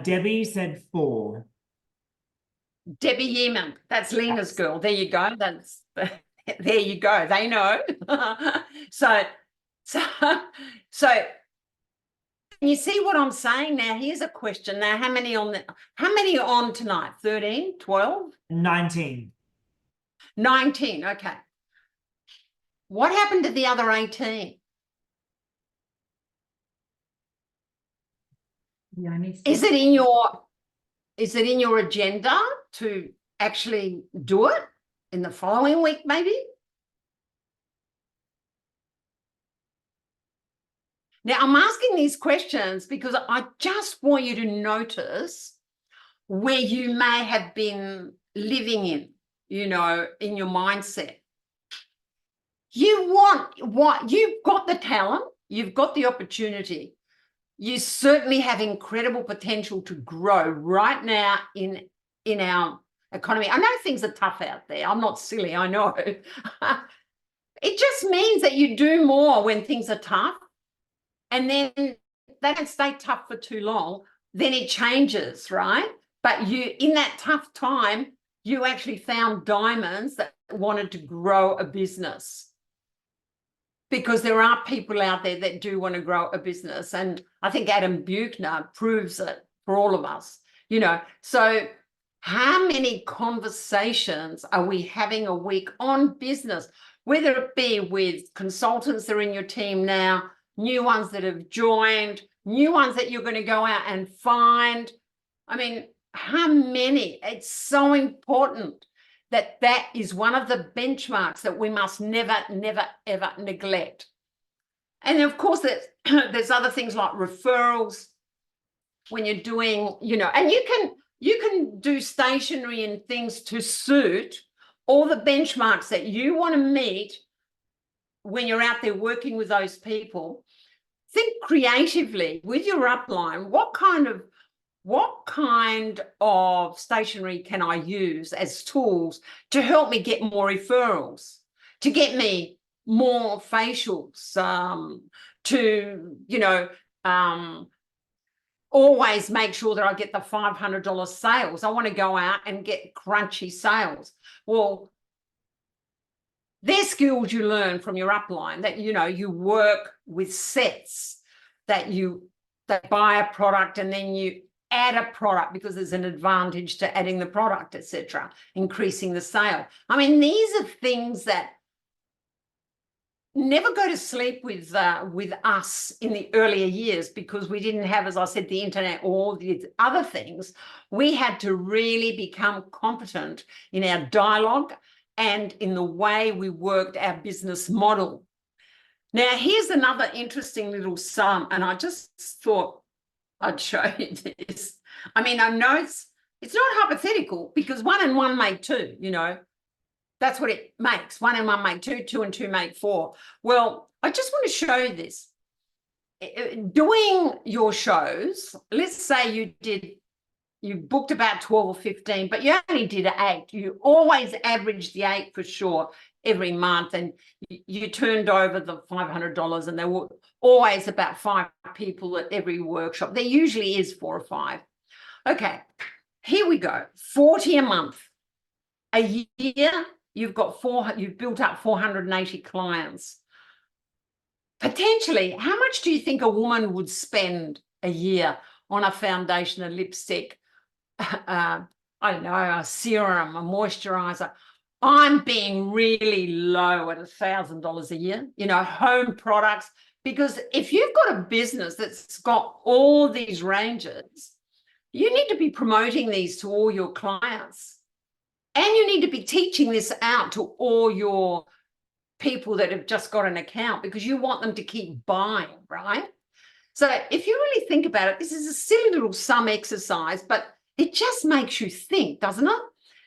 Debbie said 4. Debbie Yeaman. That's Lena's Yes. girl. There you go. That's there you go. They know. so can you see what I'm saying now? Here's a question. Now, how many are on tonight? 13, 12? 19. 19. Okay. What happened to the other 18? Is it in your agenda to actually do it in the following week, maybe? Now, I'm asking these questions because I just want you to notice where you may have been living in, in your mindset. You want what? You've got the talent, you've got the opportunity. You certainly have incredible potential to grow right now in our economy. I know things are tough out there. I'm not silly, I know. It just means that you do more when things are tough, and then they don't stay tough for too long. Then it changes, right? But in that tough time, you actually found diamonds that wanted to grow a business. Because there are people out there that do want to grow a business. And I think Adam Buchner proves it for all of us, So how many conversations are we having a week on business, whether it be with consultants that are in your team now, new ones that have joined, new ones that you're going to go out and find? I mean, how many? It's so important that is one of the benchmarks that we must never, never, ever neglect. And of course, there's other things like referrals when you're doing, and you can do stationery and things to suit all the benchmarks that you want to meet when you're out there working with those people. Think creatively with your upline. What kind of stationery can I use as tools to help me get more referrals, to get me more facials, to, always make sure that I get the $500 sales. I want to go out and get crunchy sales. Well, they're skills you learn from your upline, that, you work with sets, that buy a product and then you add a product because there's an advantage to adding the product, etc., increasing the sale. I mean, these are things that never go to sleep with us in the earlier years, because we didn't have, as I said, the internet or the other things. We had to really become competent in our dialogue and in the way we worked our business model. Now, here's another interesting little sum, and I just thought I'd show you this. I mean, I know it's not hypothetical, because 1 and 1 make 2, That's what it makes. 1 and 1 make 2, 2 and 2 make 4. Well, I just want to show you this. Doing your shows, let's say you booked about 12 or 15, but you only did 8. You always averaged the 8 for sure every month, and you turned over the $500, and there were always about 5 people at every workshop. There usually is 4 or 5. Okay, here we go. 40 a month. A year, you've built up 480 clients. Potentially, how much do you think a woman would spend a year on a foundation, a lipstick, I don't know, a serum, a moisturizer? I'm being really low at $1,000 a year, home products, because if you've got a business that's got all these ranges, you need to be promoting these to all your clients. And you need to be teaching this out to all your people that have just got an account, because you want them to keep buying, right? So if you really think about it, this is a silly little sum exercise, but it just makes you think, doesn't it?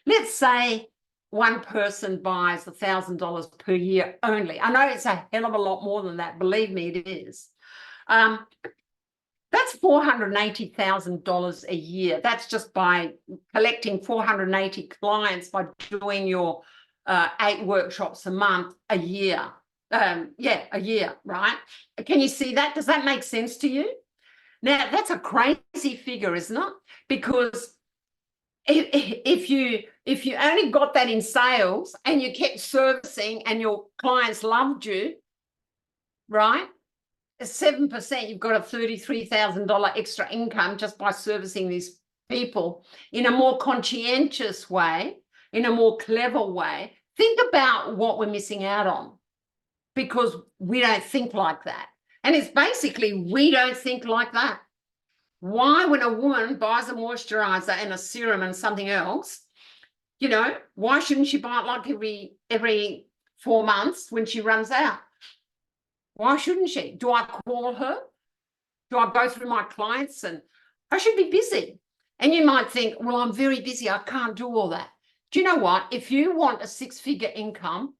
Let's say one person buys $1,000 per year only. I know it's a hell of a lot more than that. Believe me, it is. That's $480,000 a year. That's just by collecting 480 clients by doing your 8 workshops a month a year. Yeah, a year, right? Can you see that? Does that make sense to you? Now, that's a crazy figure, isn't it? Because if you only got that in sales and you kept servicing and your clients loved you, right? 7%, you've got a $33,000 extra income just by servicing these people in a more conscientious way, in a more clever way. Think about what we're missing out on because we don't think like that. And it's basically, we don't think like that. Why, when a woman buys a moisturizer and a serum and something else, you know, why shouldn't she buy it like every 4 months when she runs out? Why shouldn't she? Do I call her? Do I go through my clients? And I should be busy. And you might think, well, I'm very busy. I can't do all that. Do you know what? If you want a 6-figure income,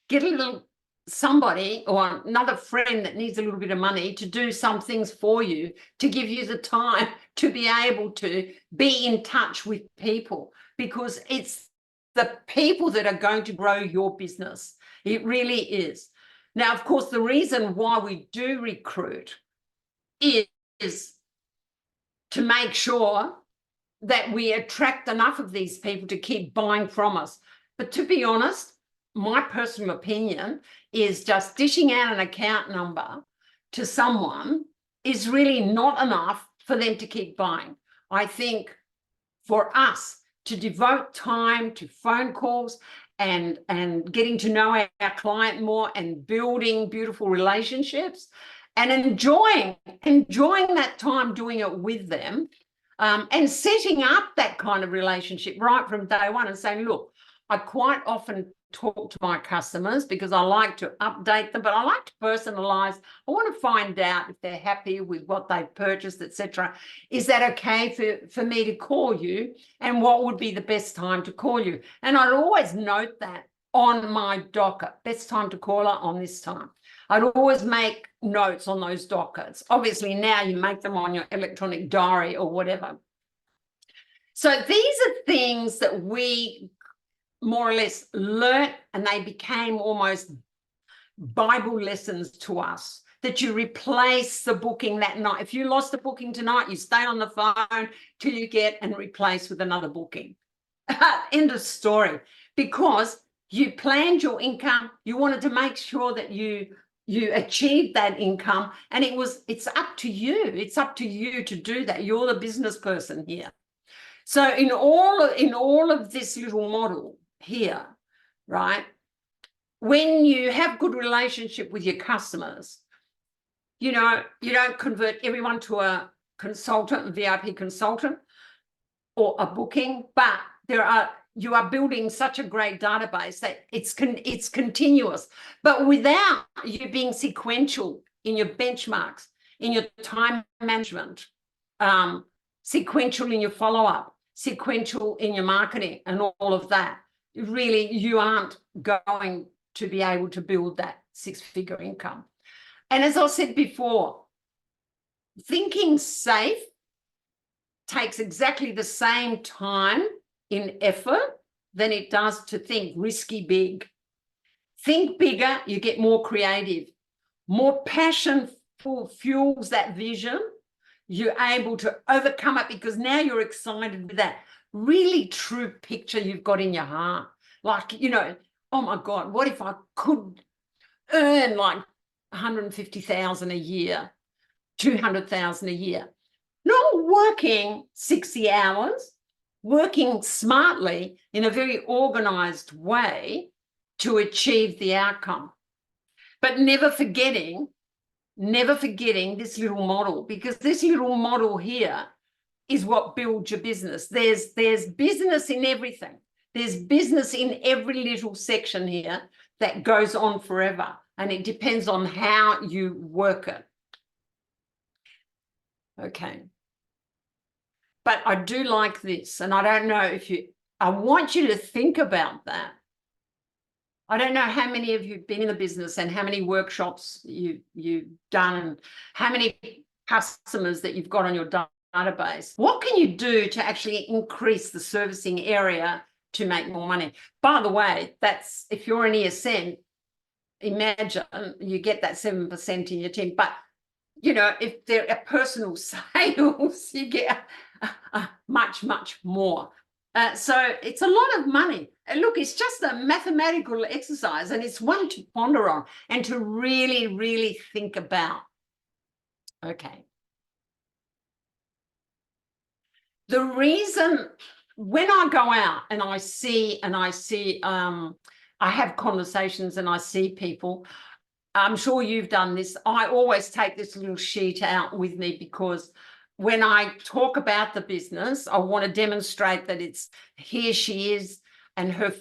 get a little somebody or another friend that needs a little bit of money to do some things for you, to give you the time to be able to be in touch with people, because it's the people that are going to grow your business. It really is. Now, of course, the reason why we do recruit is to make sure that we attract enough of these people to keep buying from us. But to be honest, my personal opinion is just dishing out an account number to someone is really not enough for them to keep buying. I think for us to devote time to phone calls and getting to know our client more and building beautiful relationships and enjoying that time doing it with them, and setting up that kind of relationship right from day one and saying, look, I quite often talk to my customers because I like to update them, but I like to personalize. I want to find out if they're happy with what they've purchased, etc. Is that okay for me to call you? And what would be the best time to call you? And I'd always note that on my docket, best time to call her on this time. I'd always make notes on those dockets. Obviously, now you make them on your electronic diary or whatever. So these are things that we more or less learnt, and they became almost Bible lessons to us, that you replace the booking that night. If you lost the booking tonight, you stay on the phone till you get and replace with another booking. End of story. Because you planned your income, you wanted to make sure that you achieved that income, and it's up to you. It's up to you to do that. You're the business person here. So in all of this little model here, right, when you have good relationship with your customers, you know, you don't convert everyone to a consultant, a VIP consultant or a booking, but you are building such a great database that it's continuous, but without you being sequential in your benchmarks, in your time management, sequential in your follow-up, sequential in your marketing and all of that. Really, you aren't going to be able to build that 6-figure income. And as I said before, thinking safe takes exactly the same time in effort than it does to think risky big. Think bigger, you get more creative. More passion fuels that vision. You're able to overcome it because now you're excited with that really true picture you've got in your heart. Like, you know, oh my God, what if I could earn like 150,000 a year, 200,000 a year? Not working 60 hours, working smartly in a very organized way to achieve the outcome. But never forgetting this little model, because this little model here is what builds your business. There's business in everything. There's business in every little section here that goes on forever. And it depends on how you work it. Okay. But I do like this, and I don't know if I want you to think about that. I don't know how many of you have been in the business and how many workshops you've done and how many customers that you've got on your database. What can you do to actually increase the servicing area to make more money? By the way, that's if you're an ESN, imagine you get that 7% in your team, but you know, if they're a personal sales, you get much, much more. So it's a lot of money. And look, it's just a mathematical exercise, and it's one to ponder on and to really, really think about. Okay. The reason when I go out and I have conversations and I see people, I'm sure you've done this. I always take this little sheet out with me because when I talk about the business, I want to demonstrate that it's here she is and her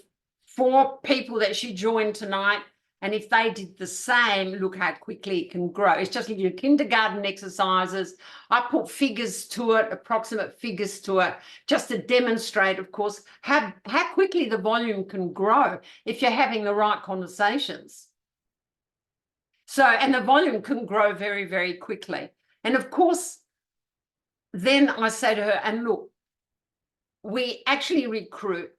4 people that she joined tonight. And if they did the same, look how quickly it can grow. It's just like your kindergarten exercises. I put figures to it, approximate figures to it, just to demonstrate, of course, how quickly the volume can grow if you're having the right conversations. So, and the volume can grow very, very quickly. And of course, then I say to her, and look, we actually recruit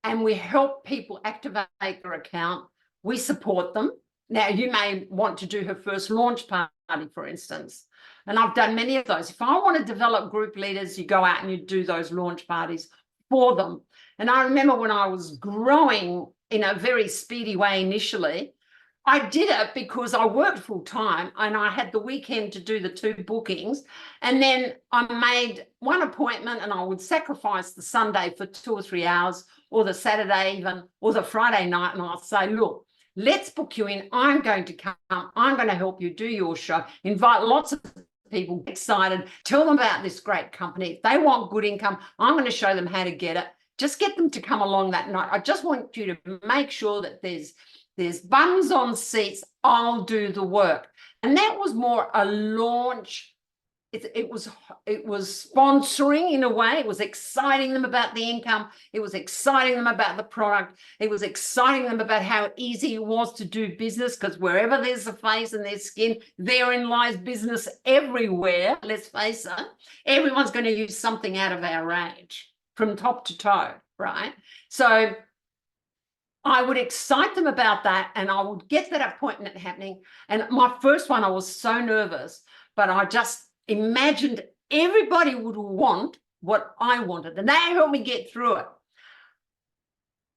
and we help people activate their account. We support them. Now, you may want to do her first launch party, for instance. And I've done many of those. If I want to develop group leaders, you go out and you do those launch parties for them. And I remember when I was growing in a very speedy way initially, I did it because I worked full time and I had the weekend to do the 2 bookings. And then I made one appointment and I would sacrifice the Sunday for 2 or 3 hours, or the Saturday even, or the Friday night. And I'll say, look, let's book you in. I'm going to come. I'm going to help you do your show. Invite lots of people, get excited, tell them about this great company. If they want good income, I'm going to show them how to get it. Just get them to come along that night. I just want you to make sure that there's bums on seats. I'll do the work. And that was more a launch. It was sponsoring in a way. It was exciting them about the income. It was exciting them about the product. It was exciting them about how easy it was to do business, because wherever there's a face and there's skin, therein lies business everywhere. Let's face it. Everyone's going to use something out of our range from top to toe, right? So I would excite them about that, and I would get that appointment happening. And my first one, I was so nervous, but I just imagined everybody would want what I wanted, and that helped me get through it.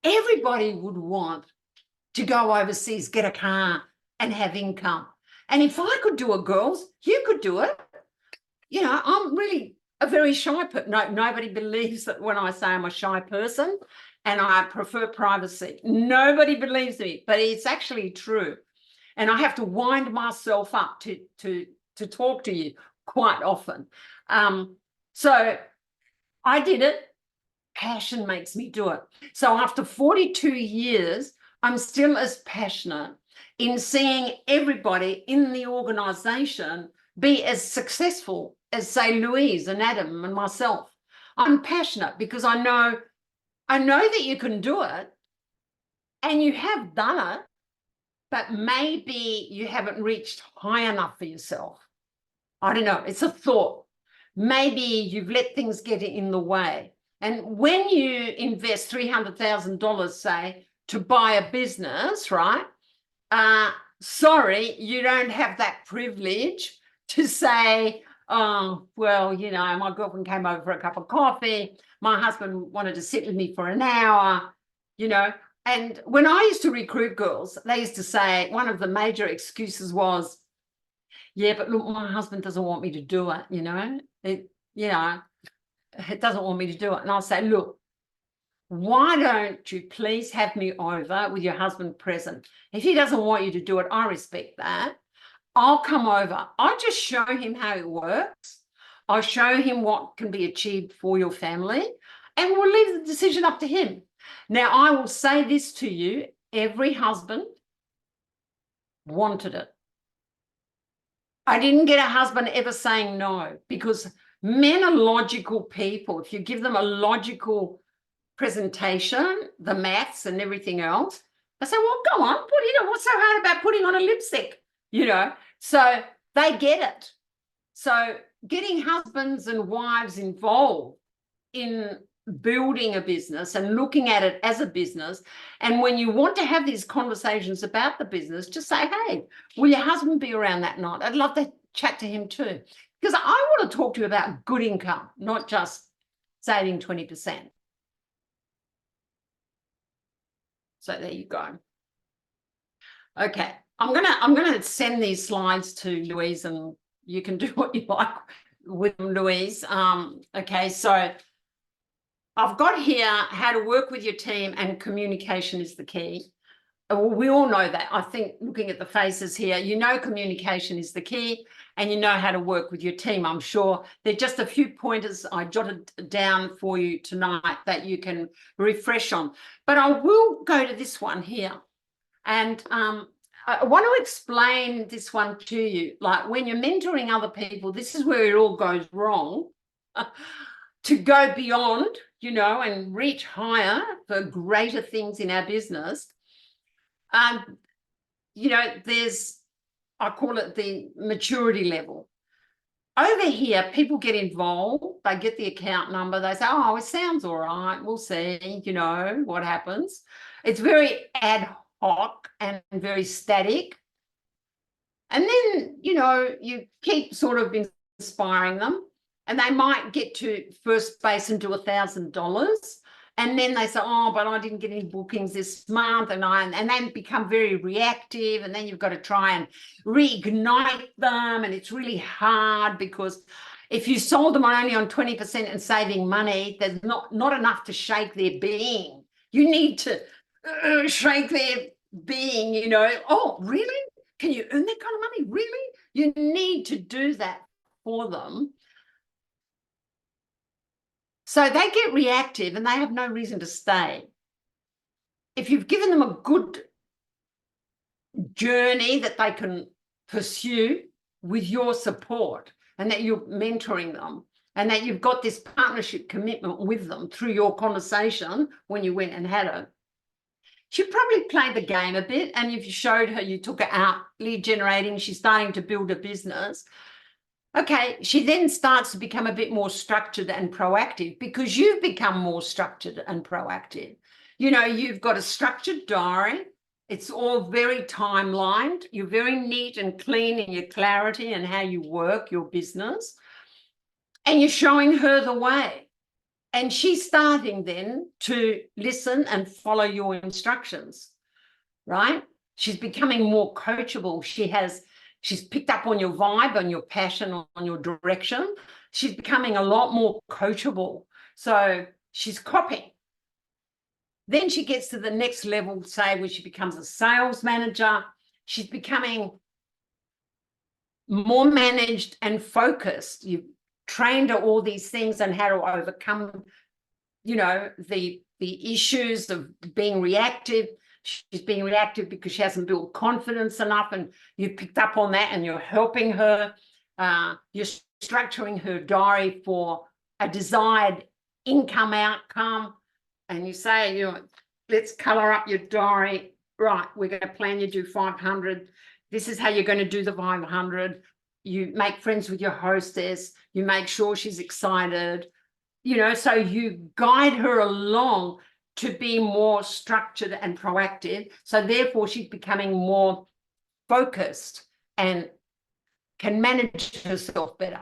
Everybody would want to go overseas, get a car, and have income. And if I could do it, girls, you could do it. You know, I'm really a very shy person. Nobody believes that when I say I'm a shy person and I prefer privacy. Nobody believes me, but it's actually true. And I have to wind myself up to talk to you quite often. So I did it. Passion makes me do it. So after 42 years, I'm still as passionate in seeing everybody in the organization be as successful as, say, Louise and Adam and myself. I'm passionate because I know that you can do it, and you have done it, but maybe you haven't reached high enough for yourself. I don't know. It's a thought. Maybe you've let things get in the way. And when you invest $300,000, say, to buy a business, right? Sorry, you don't have that privilege to say, oh, well, you know, my girlfriend came over for a cup of coffee. My husband wanted to sit with me for an hour, you know. And when I used to recruit girls, they used to say one of the major excuses was, yeah, but look, my husband doesn't want me to do it, you know. It doesn't want me to do it. And I'll say, look, why don't you please have me over with your husband present? If he doesn't want you to do it, I respect that. I'll come over. I'll just show him how it works. I'll show him what can be achieved for your family, and we'll leave the decision up to him. Now, I will say this to you, every husband wanted it. I didn't get a husband ever saying no, because men are logical people. If you give them a logical presentation, the maths and everything else, I say, well, go on, what's so hard about putting on a lipstick? You know, so they get it. So getting husbands and wives involved in building a business and looking at it as a business. And when you want to have these conversations about the business, just say, hey, will your husband be around that night? I'd love to chat to him too. Because I want to talk to you about good income, not just saving 20%. So there you go. Okay, I'm gonna send these slides to Louise, and you can do what you like with them, Louise. Okay, so I've got here how to work with your team, and communication is the key. Well, we all know that. I think looking at the faces here, you know communication is the key, and you know how to work with your team. I'm sure there are just a few pointers I jotted down for you tonight that you can refresh on. But I will go to this one here. And I want to explain this one to you. Like when you're mentoring other people, this is where it all goes wrong. To go beyond, you know, and reach higher for greater things in our business. You know, I call it the maturity level. Over here, people get involved, they get the account number, they say, oh, it sounds all right, we'll see, you know, what happens. It's very ad hoc and very static. And then, you know, you keep sort of inspiring them, and they might get to first base and do $1,000. And then they say, oh, but I didn't get any bookings this month. And they become very reactive. And then you've got to try and reignite them. And it's really hard, because if you sold them only on 20% and saving money, there's not enough to shake their being. You need to shake their being, you know. Oh, really? Can you earn that kind of money? Really? You need to do that for them. So they get reactive and they have no reason to stay. If you've given them a good journey that they can pursue with your support, and that you're mentoring them, and that you've got this partnership commitment with them through your conversation when you went and had it, she probably played the game a bit. And if you showed her, you took her out lead generating, she's starting to build a business. Okay, she then starts to become a bit more structured and proactive, because you've become more structured and proactive. You know, you've got a structured diary. It's all very timelined. You're very neat and clean in your clarity and how you work your business. And you're showing her the way. And she's starting then to listen and follow your instructions, right? She's becoming more coachable. She's picked up on your vibe, on your passion, on your direction. She's becoming a lot more coachable. So she's copying. Then she gets to the next level, say, where she becomes a sales manager. She's becoming more managed and focused. You've trained her all these things and how to overcome, you know, the issues of being reactive. She's being reactive because she hasn't built confidence enough, and you've picked up on that and you're helping her. You're structuring her diary for a desired income outcome. And you say, you know, let's color up your diary. Right, we're going to plan you do 500. This is how you're going to do the 500. You make friends with your hostess. You make sure she's excited. You know, so you guide her along to be more structured and proactive. So therefore, she's becoming more focused and can manage herself better.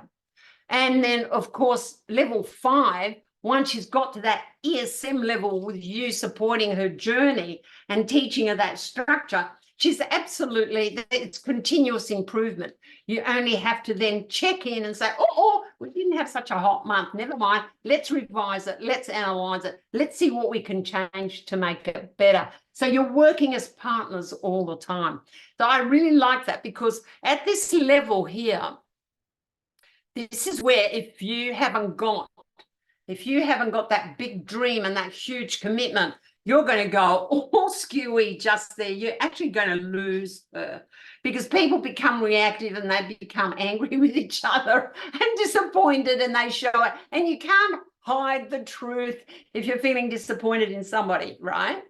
And then, of course, level 5, once she's got to that ESM level with you supporting her journey and teaching her that structure, she's absolutely, it's continuous improvement. You only have to then check in and say, oh, we didn't have such a hot month. Never mind. Let's revise it. Let's analyze it. Let's see what we can change to make it better. So you're working as partners all the time. So I really like that, because at this level here, this is where if you haven't got that big dream and that huge commitment, you're going to go all skewy just there. You're actually going to lose her, because people become reactive and they become angry with each other and disappointed, and they show it. And you can't hide the truth if you're feeling disappointed in somebody, right?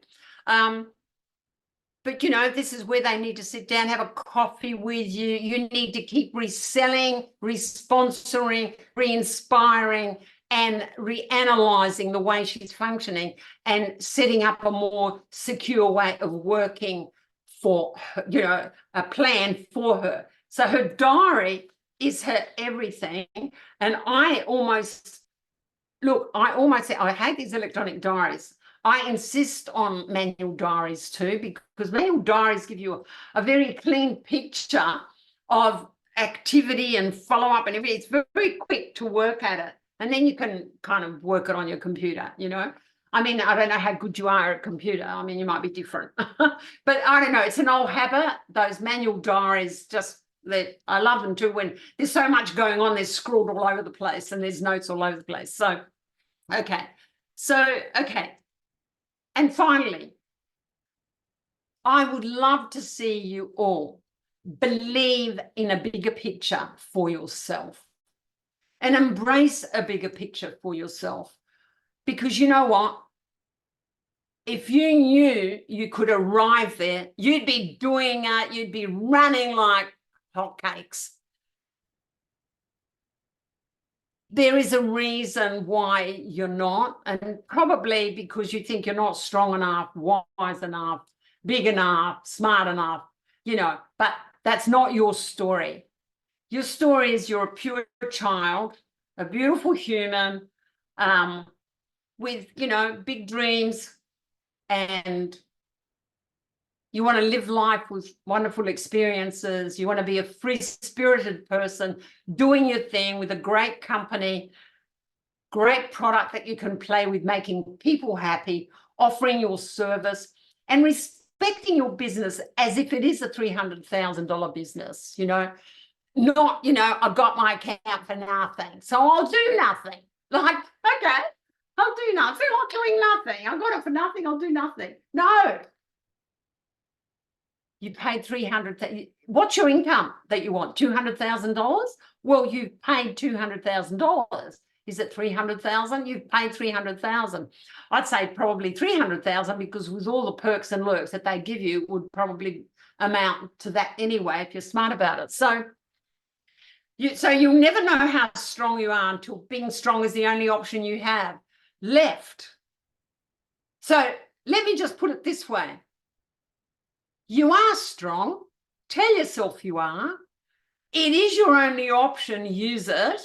But but you know, this is where they need to sit down, have a coffee with you. You need to keep reselling, responsoring, re-inspiring, and reanalyzing the way she's functioning and setting up a more secure way of working for her, you know, a plan for her. So her diary is her everything. And I almost say, I hate these electronic diaries. I insist on manual diaries too, because manual diaries give you a very clean picture of activity and follow up and everything. It's very, very quick to work at it. And then you can kind of work it on your computer, you know. I mean, I don't know how good you are at a computer. I mean, you might be different. But I don't know. It's an old habit. Those manual diaries, I love them too. When there's so much going on, they're scrawled all over the place and there's notes all over the place. So, okay. And finally, I would love to see you all believe in a bigger picture for yourself and embrace a bigger picture for yourself. Because you know what? If you knew you could arrive there, you'd be doing it, you'd be running like hotcakes. There is a reason why you're not, and probably because you think you're not strong enough, wise enough, big enough, smart enough, you know, but that's not your story. Your story is you're a pure child, a beautiful human, with, you know, big dreams, and you want to live life with wonderful experiences. You want to be a free-spirited person, doing your thing with a great company, great product that you can play with, making people happy, offering your service, and respecting your business as if it is a $300,000 business, you know, not, you know, I've got my account for nothing, so I'll do nothing. Like, okay, I'll do nothing. I'm doing nothing. I've got it for nothing. I'll do nothing. No. You paid $300,000. What's your income that you want? $200,000? Well, you paid $200,000. Is it 300,000? You've paid 300,000. I'd say probably 300,000, because with all the perks and lurks that they give you would probably amount to that anyway if you're smart about it. So you'll never know how strong you are until being strong is the only option you have left. So let me just put it this way. You are strong. Tell yourself you are. It is your only option. Use it,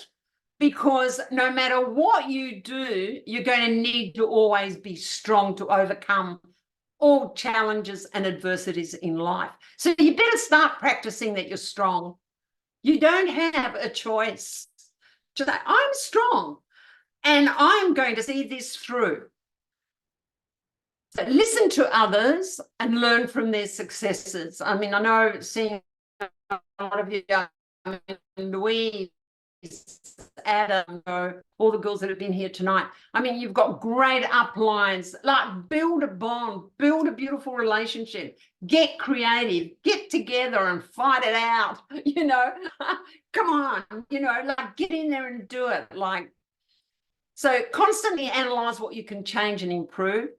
because no matter what you do, you're going to need to always be strong to overcome all challenges and adversities in life. So you better start practicing that you're strong. You don't have a choice. Just say, I'm strong and I'm going to see this through. So listen to others and learn from their successes. I mean, I know seeing a lot of you, Louise, Adam, all the girls that have been here tonight. I mean, you've got great uplines. Like, build a bond, build a beautiful relationship, get creative, get together and fight it out. You know, come on, you know, like, get in there and do it. Like, so constantly analyze what you can change and improve.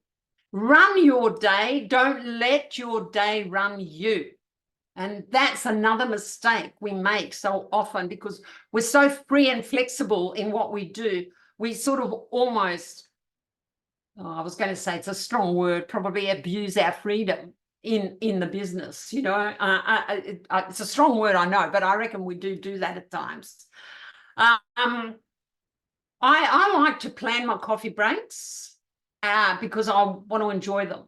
Run your day. Don't let your day run you. And that's another mistake we make so often, because we're so free and flexible in what we do. We sort of almost, I was going to say, it's a strong word, probably abuse our freedom in the business. You know, it's a strong word, I know, but I reckon we do that at times. I like to plan my coffee breaks. Because I want to enjoy them.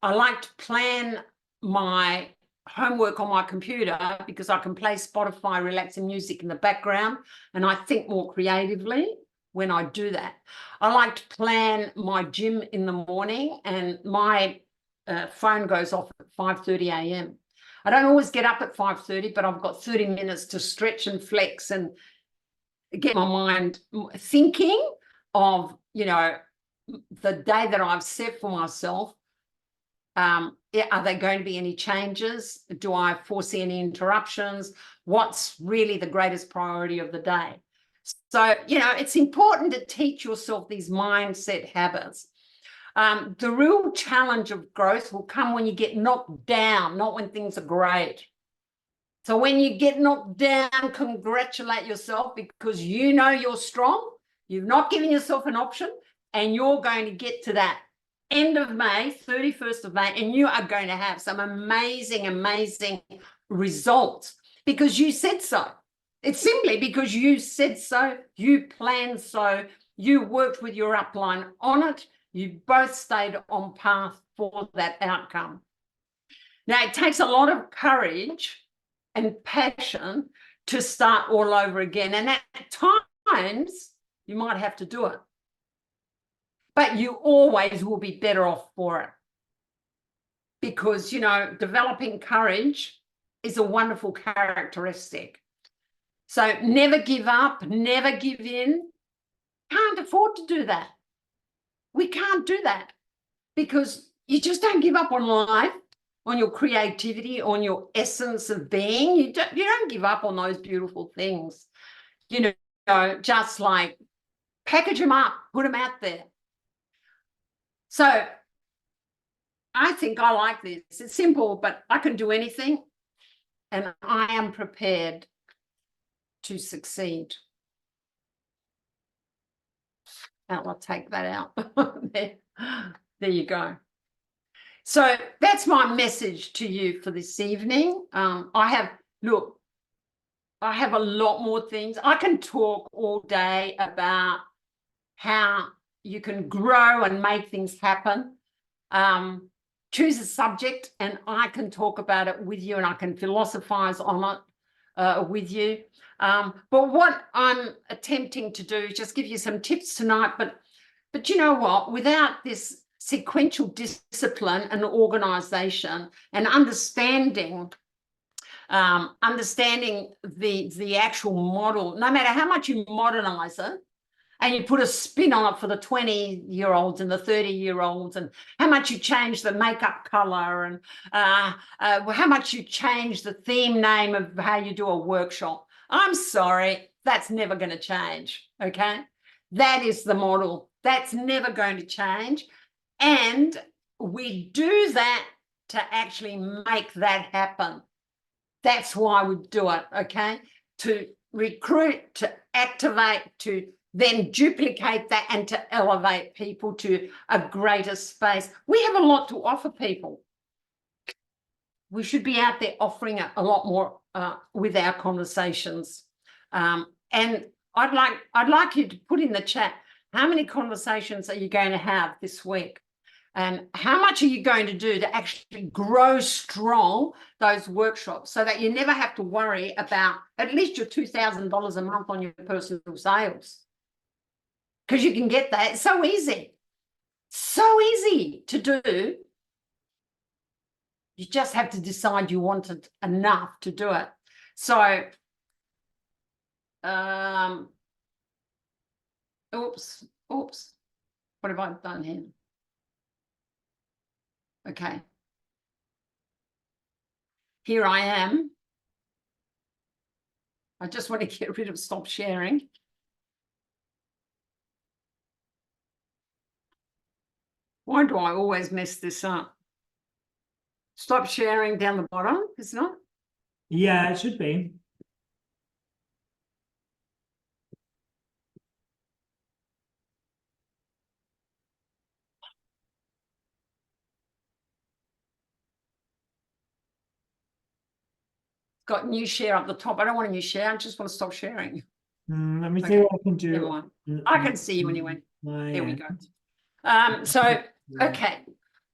I like to plan my homework on my computer because I can play Spotify relaxing music in the background, and I think more creatively when I do that. I like to plan my gym in the morning, and my phone goes off at 5:30 a.m. I don't always get up at 5:30, but I've got 30 minutes to stretch and flex and get my mind thinking of, you know, the day that I've set for myself. Are there going to be any changes? Do I foresee any interruptions? What's really the greatest priority of the day? So, you know, it's important to teach yourself these mindset habits. The real challenge of growth will come when you get knocked down, not when things are great. So when you get knocked down, congratulate yourself, because you know you're strong. You've not given yourself an option, and you're going to get to that end of May, 31st of May, and you are going to have some amazing, amazing results because you said so. It's simply because you said so, you planned so, you worked with your upline on it, you both stayed on path for that outcome. Now, it takes a lot of courage and passion to start all over again. And at times, you might have to do it. But you always will be better off for it. Because, developing courage is a wonderful characteristic. So never give up, never give in. Can't afford to do that. We can't do that because you just don't give up on life, on your creativity, on your essence of being. You don't give up on those beautiful things. Just like package them up, put them out there. So I think I like this. It's simple, but I can do anything, and I am prepared to succeed. I'll take that out. There you go. So that's my message to you for this evening. I have a lot more things. I can talk all day about how you can grow and make things happen. Choose a subject and I can talk about it with you, and I can philosophize on it with you. But what I'm attempting to do is just give you some tips tonight. But you know what? Without this sequential discipline and organization and understanding the actual model, no matter how much you modernize it and you put a spin on it for the 20-year-olds and the 30-year-olds, and how much you change the makeup color, and how much you change the theme name of how you do a workshop, I'm sorry, that's never going to change, okay? That is the model. That's never going to change. And we do that to actually make that happen. That's why we do it, okay? To recruit, to activate, to then duplicate that, and to elevate people to a greater space. We have a lot to offer people. We should be out there offering it a lot more with our conversations. And I'd like you to put in the chat, how many conversations are you going to have this week? And how much are you going to do to actually grow strong those workshops so that you never have to worry about at least your $2,000 a month on your personal sales? Because you can get that. It's so easy to do. You just have to decide you want it enough to do it. So, oops, what have I done here? Okay. Here I am. I just want to get rid of stop sharing. Why do I always mess this up? Stop sharing down the bottom, isn't it? Yeah, it should be. Got new share up the top. I don't want a new share. I just want to stop sharing. Let me see Okay. what I can do. Never mind. I can see you anyway. There we go. So, okay.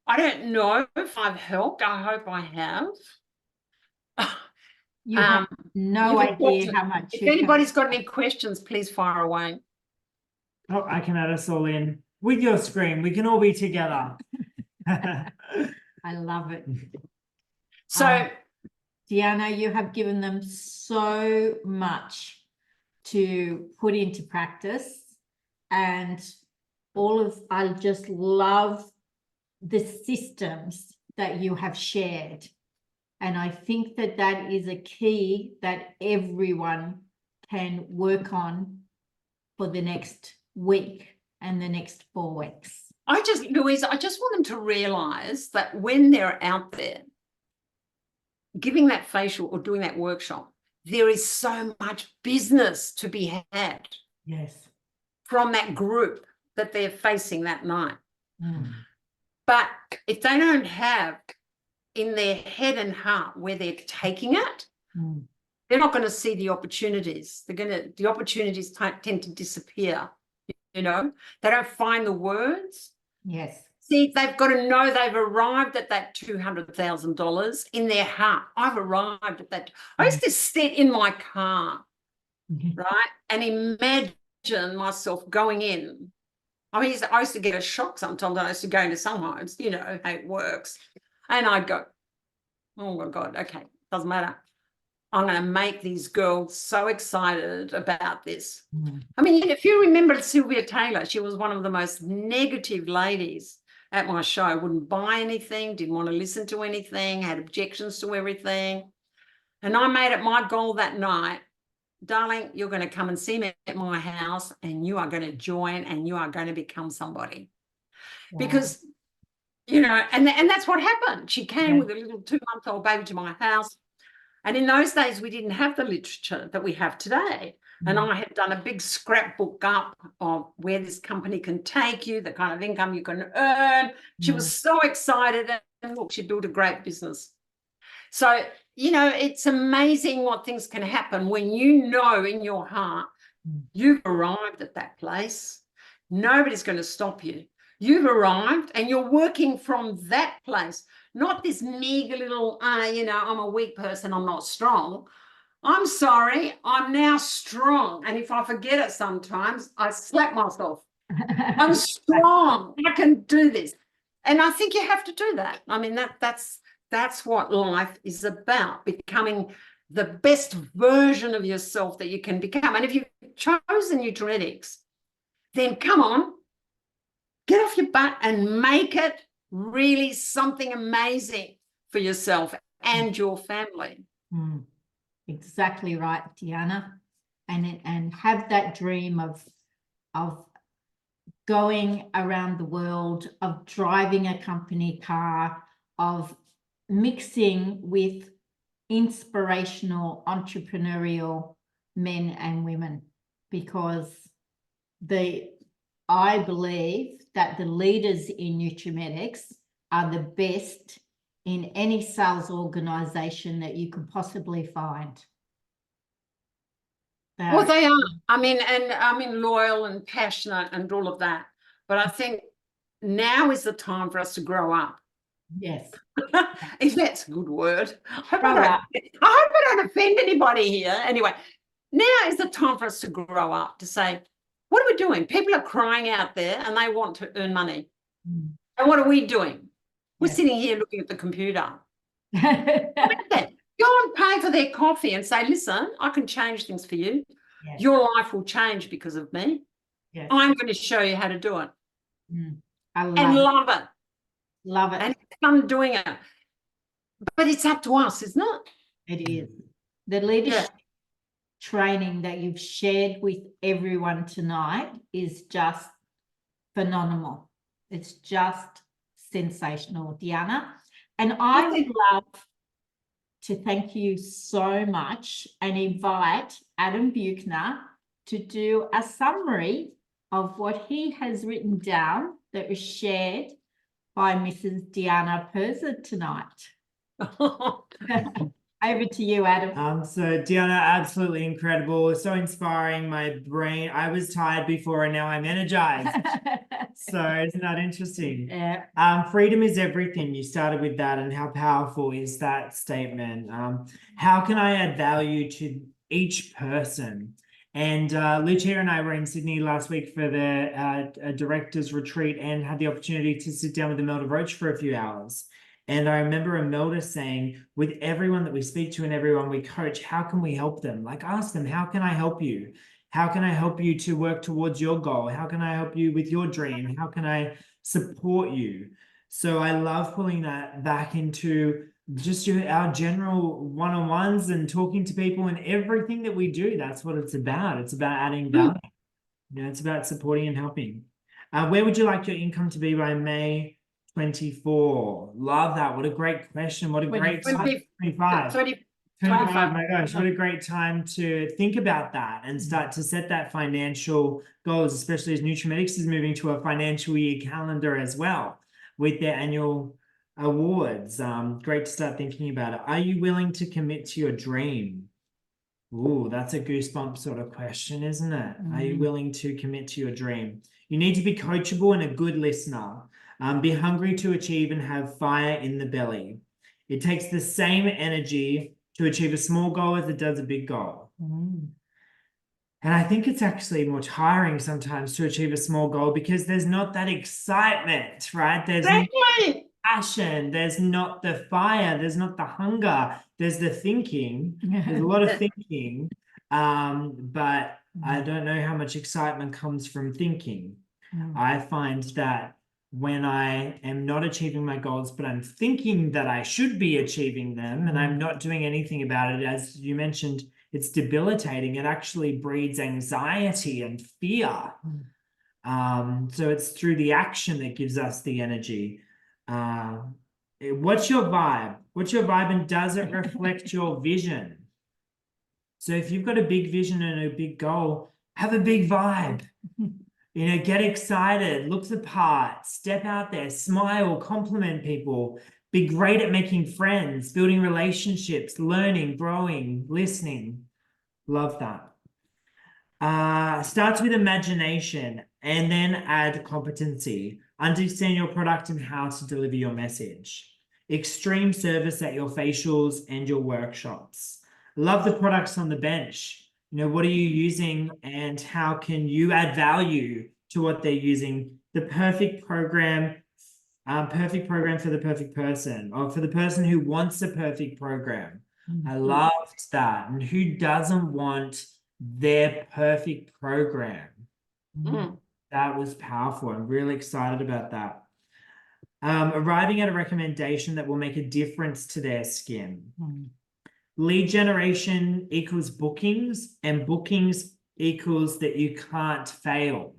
I don't know if I've helped. I hope I have. You have no idea how much. If anybody's got any questions, please fire away. Oh, I can add us all in with your screen. We can all be together. I love it. So, Deanna, you have given them so much to put into practice, and I just love the systems that you have shared. And I think that is a key that everyone can work on for the next week and the next 4 weeks. Louise, I just want them to realize that when they're out there giving that facial or doing that workshop, there is so much business to be had Yes. from that group that they're facing that night. Mm. But if they don't have in their head and heart where they're taking it, Mm. they're not going to see the opportunities. The opportunities tend to disappear. They don't find the words. Yes. See, they've got to know they've arrived at that $200,000 in their heart. I've arrived at that. I used to sit in my car, right, and imagine myself going in. I mean, I used to get a shock sometimes. I used to go into some homes, how it works. And I'd go, oh, my God, okay, doesn't matter. I'm going to make these girls so excited about this. Mm. I mean, if you remember Sylvia Taylor, she was one of the most negative ladies at my show, wouldn't buy anything, didn't want to listen to anything, had objections to everything. And I made it my goal that night, darling, you're going to come and see me at my house and you are going to join and you are going to become somebody. Wow. Because, and that's what happened. She came with a little 2-month-old baby to my house. And in those days, we didn't have the literature that we have today. And I had done a big scrapbook up of where this company can take you, the kind of income you can earn. She was so excited. And look, she built a great business. So, it's amazing what things can happen when you know in your heart you've arrived at that place. Nobody's going to stop you. You've arrived and you're working from that place, not this meager little, I'm a weak person, I'm not strong. I'm sorry, I'm now strong. And if I forget it sometimes, I slap myself. I'm strong. I can do this. And I think you have to do that. I mean, that's what life is about, becoming the best version of yourself that you can become. And if you've chosen Nutrimetics, then come on, get off your butt and make it really something amazing for yourself and your family. Mm. Exactly right, Deanna. And have that dream of going around the world, of driving a company car, of mixing with inspirational entrepreneurial men and women, because I believe that the leaders in Nutrimetics are the best in any sales organization that you could possibly find. Well, they are. I mean, loyal and passionate and all of that. But I think now is the time for us to grow up. Yes. If that's a good word. I hope Grow up. I don't offend anybody here. Anyway, now is the time for us to grow up, to say, what are we doing? People are crying out there and they want to earn money. Mm. And what are we doing? We're Yes. sitting here looking at the computer. Go and pay for their coffee and say, listen, I can change things for you. Yes. Your life will change because of me. Yes. I'm going to show you how to do it. I and love it. love it. And have fun doing it. But it's up to us, isn't it? It is. The leadership training that you've shared with everyone tonight is just phenomenal. It's just sensational, Deanna. And I would love to thank you so much and invite Adam Buchner to do a summary of what he has written down that was shared by Mrs. Deanna Purza tonight. Over to you, Adam. So Deanna, absolutely incredible, so inspiring. My brain, I was tired before and now I'm energized. So isn't that interesting? Yeah. Freedom is everything. You started with that, and how powerful is that statement? How can I add value to each person? And Lucia and I were in Sydney last week for the director's retreat and had the opportunity to sit down with Imelda Roach for a few hours. And I remember Imelda saying, with everyone that we speak to and everyone we coach, how can we help them? Like, ask them, how can I help you? How can I help you to work towards your goal? How can I help you with your dream? How can I support you? So I love pulling that back into just our general one-on-ones and talking to people, and everything that we do. That's what it's about. It's about adding value. It's about supporting and helping. Where would you like your income to be by May 24? Love that. What a great question. What a great time. 25. 25, 25. my gosh, what a great time to think about that and start to set that financial goals, especially as Nutrimetics is moving to a financial year calendar as well with their annual awards. Great to start thinking about it. Are you willing to commit to your dream? Ooh, that's a goosebump sort of question, isn't it? Are you willing to commit to your dream? You need to be coachable and a good listener. Be hungry to achieve and have fire in the belly. It takes the same energy to achieve a small goal as it does a big goal. And I think it's actually more tiring sometimes to achieve a small goal because there's not that excitement, right? There's Exactly. passion, there's not the fire, there's not the hunger, there's the thinking. There's a lot of thinking, but I don't know how much excitement comes from thinking. I find that when I am not achieving my goals, but I'm thinking that I should be achieving them and I'm not doing anything about it, as you mentioned, it's debilitating. It actually breeds anxiety and fear. So it's through the action that gives us the energy. What's your vibe? What's your vibe, and does it reflect your vision? So if you've got a big vision and a big goal, have a big vibe. Get excited, look the part, step out there, smile, compliment people, be great at making friends, building relationships, learning, growing, listening. Love that. Starts with imagination and then add competency. Understand your product and how to deliver your message. Extreme service at your facials and your workshops. Love the products on the bench. What are you using and how can you add value to what they're using? The perfect program for the perfect person, or for the person who wants a perfect program. I loved that. And who doesn't want their perfect program? That was powerful. I'm really excited about that. Arriving at a recommendation that will make a difference to their skin. Lead generation equals bookings, and bookings equals that you can't fail.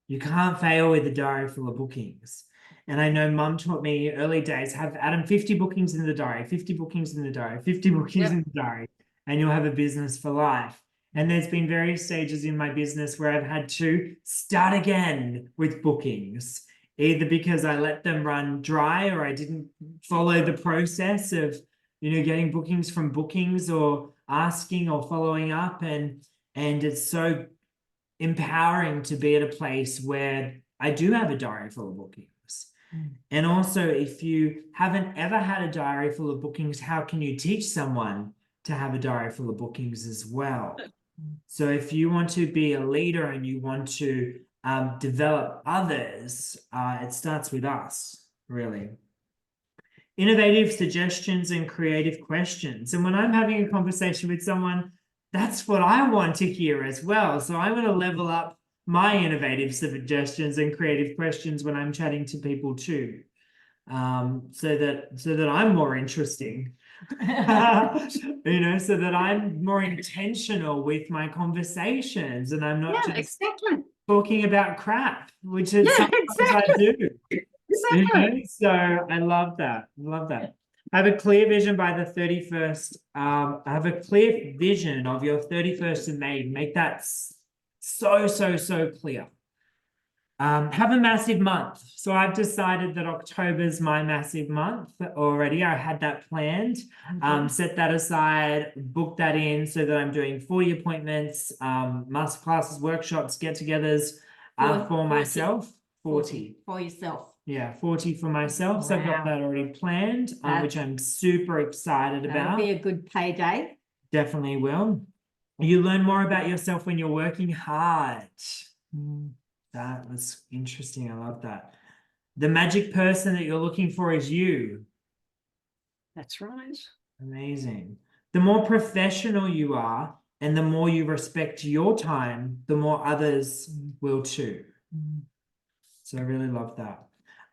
You can't fail with a diary full of bookings. And I know Mum taught me early days, have Adam 50 bookings in the diary, 50 bookings in the diary, 50 bookings in the diary, and you'll have a business for life. And there's been various stages in my business where I've had to start again with bookings, either because I let them run dry or I didn't follow the process of getting bookings from bookings or asking or following up. And it's so empowering to be at a place where I do have a diary full of bookings. And also, if you haven't ever had a diary full of bookings, how can you teach someone to have a diary full of bookings as well? So if you want to be a leader and you want to develop others, it starts with us, really. Innovative suggestions and creative questions. And when I'm having a conversation with someone, that's what I want to hear as well. So I'm going to level up my innovative suggestions and creative questions when I'm chatting to people too, so that I'm more interesting, so that I'm more intentional with my conversations and I'm not just talking about crap, which is sometimes I do. Exactly. So I love that. I have a clear vision by the 31st. I have a clear vision of your 31st of May. Make that so clear. Have a massive month. So I've decided that October's my massive month already. I had that planned. Set that aside, book that in so that I'm doing 40 appointments, masterclasses, workshops, get-togethers for myself. 40. For yourself. Yeah, 40 for myself. So I've got that already planned, which I'm super excited about. That'll be a good payday. Definitely will. You learn more about yourself when you're working hard. That was interesting. I love that. The magic person that you're looking for is you. That's right. Amazing. The more professional you are and the more you respect your time, the more others will too. So I really love that.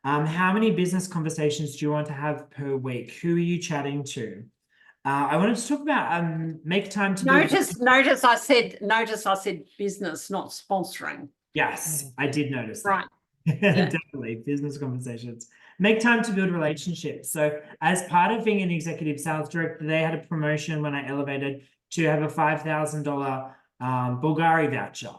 How many business conversations do you want to have per week? Who are you chatting to? I wanted to talk about make time to notice I said business, not sponsoring. Yes, I did notice that. Right. Definitely, business conversations. Make time to build relationships. So, as part of being an executive sales director, they had a promotion when I elevated to have a $5,000 Bulgari voucher.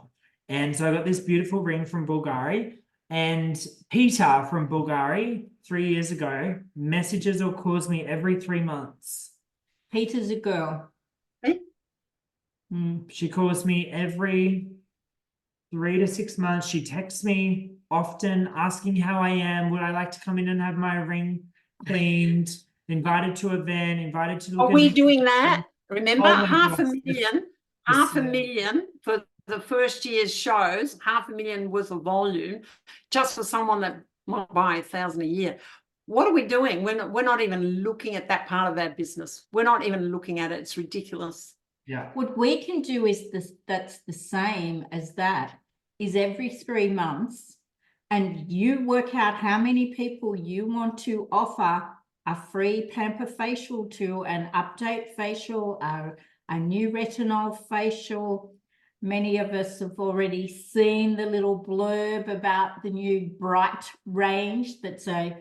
And so I got this beautiful ring from Bulgari. And Peter from Bulgari 3 years ago messages or calls me every 3 months. Peter's a girl. Eh? She calls me every 3 to 6 months. She texts me often asking how I am. Would I like to come in and have my ring cleaned? Invited to an event, invited to look Are at we doing that? Remember, Oh my half a gosh, million, the half a same. million for the first year's shows, 500,000 was a volume, just for someone that might buy 1,000 a year. What are we doing? We're not even looking at that part of our business. We're not even looking at it. It's ridiculous. Yeah. What we can do is this, that's the same as that, is every 3 months, and you work out how many people you want to offer a free pamper facial to, an update facial, a new retinol facial. Many of us have already seen the little blurb about the new Bright range that's a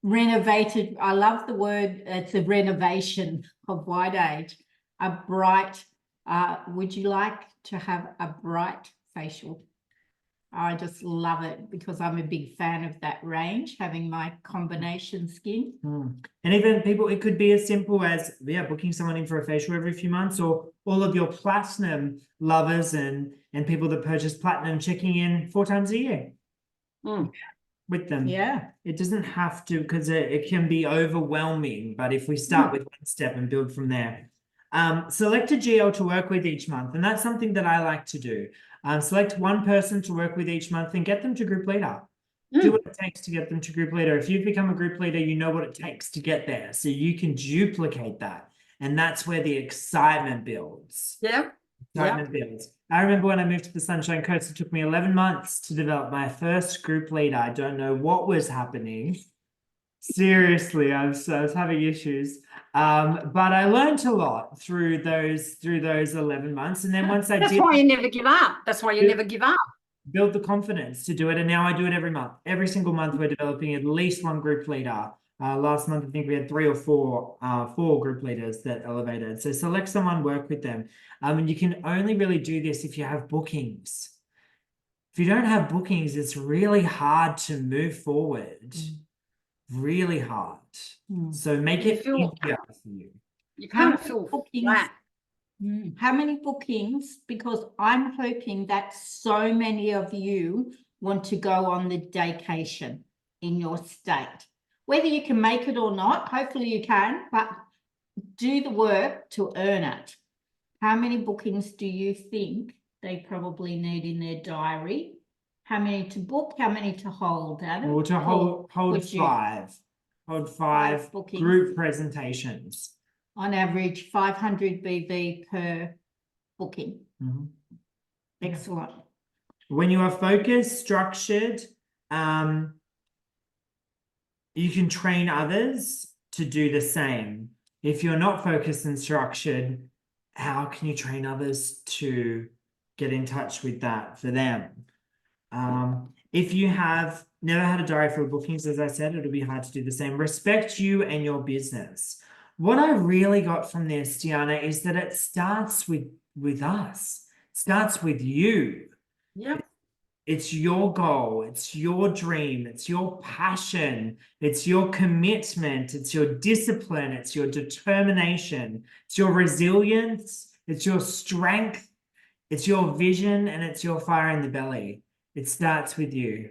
renovated, I love the word, it's a renovation of White Age, a bright, would you like to have a bright facial? I just love it because I'm a big fan of that range, having my combination skin. And even people, it could be as simple as booking someone in for a facial every few months, or all of your platinum lovers and people that purchase platinum checking in 4 times a year with them. Yeah. It doesn't have to, because it can be overwhelming, but if we start with one step and build from there. Select a GL to work with each month, and that's something that I like to do. Select one person to work with each month and get them to group leader. Do what it takes to get them to group leader. If you've become a group leader, you know what it takes to get there. So you can duplicate that. And that's where the excitement builds. Yep. Excitement builds. I remember when I moved to the Sunshine Coast, it took me 11 months to develop my first group leader. I don't know what was happening. Seriously, I was having issues. But I learned a lot through those 11 months. And then once That's why you never give up. That's why you never give up. Build the confidence to do it. And now I do it every month. Every single month we're developing at least one group leader. Last month, I think we had 3 or 4 group leaders that elevated. So select someone, work with them. And you can only really do this if you have bookings. If you don't have bookings, it's really hard to move forward. Really hard. So make it easier for you. You can't feel flat. How many bookings? Because I'm hoping that so many of you want to go on the daycation in your state. Whether you can make it or not, hopefully you can, but do the work to earn it. How many bookings do you think they probably need in their diary? How many to book? How many to hold, Adam? Or to hold 5. Hold 5 bookings. Group presentations. On average, 500 BV per booking. Excellent. When you are focused, structured, you can train others to do the same. If you're not focused and structured, how can you train others to get in touch with that for them? If you have never had a diary for bookings, as I said, it'll be hard to do the same. Respect you and your business. What I really got from this, Deanna, is that it starts with us. It starts with you. Yep. It's your goal. It's your dream. It's your passion. It's your commitment. It's your discipline. It's your determination. It's your resilience. It's your strength. It's your vision, and it's your fire in the belly. It starts with you.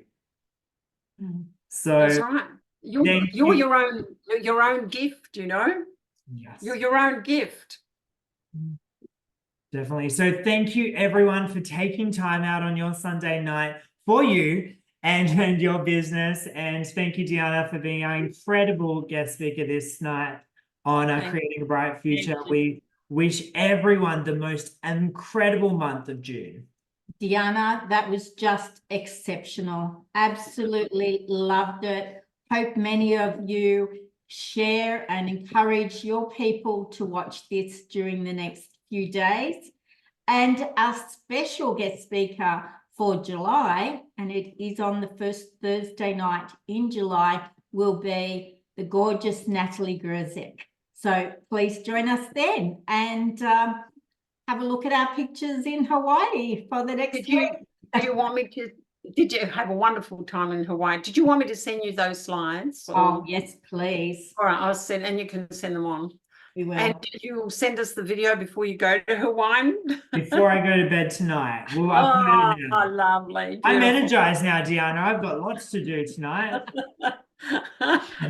So that's right. You're your own gift, you know? Yes. You're your own gift. Definitely. So thank you everyone for taking time out on your Sunday night for you and your business. And thank you, Deanna, for being our incredible guest speaker this night on Creating a Bright Future. We wish everyone the most incredible month of June. Deanna, that was just exceptional. Absolutely loved it. Hope many of you share and encourage your people to watch this during the next few days. And our special guest speaker for July, and it is on the first Thursday night in July, will be the gorgeous Natalie Grzyk. So please join us then and have a look at our pictures in Hawaii for the next Do you want me to, did you have a wonderful time in Hawaii? Did you want me to send you those slides? Oh, yes, please. All right, I'll send, and you can send them on. We will. And you'll send us the video before you go to Hawaii? Before I go to bed tonight. We'll upload it now. Lovely. I'm Beautiful. energized now, Deanna. I've got lots to do tonight.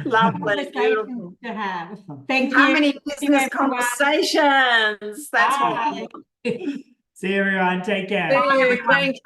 Lovely, beautiful. Conversations to have. Thank How you. many Thank you, business everyone. conversations? That's what Bye. we want. See you, everyone. Take care. Thank you.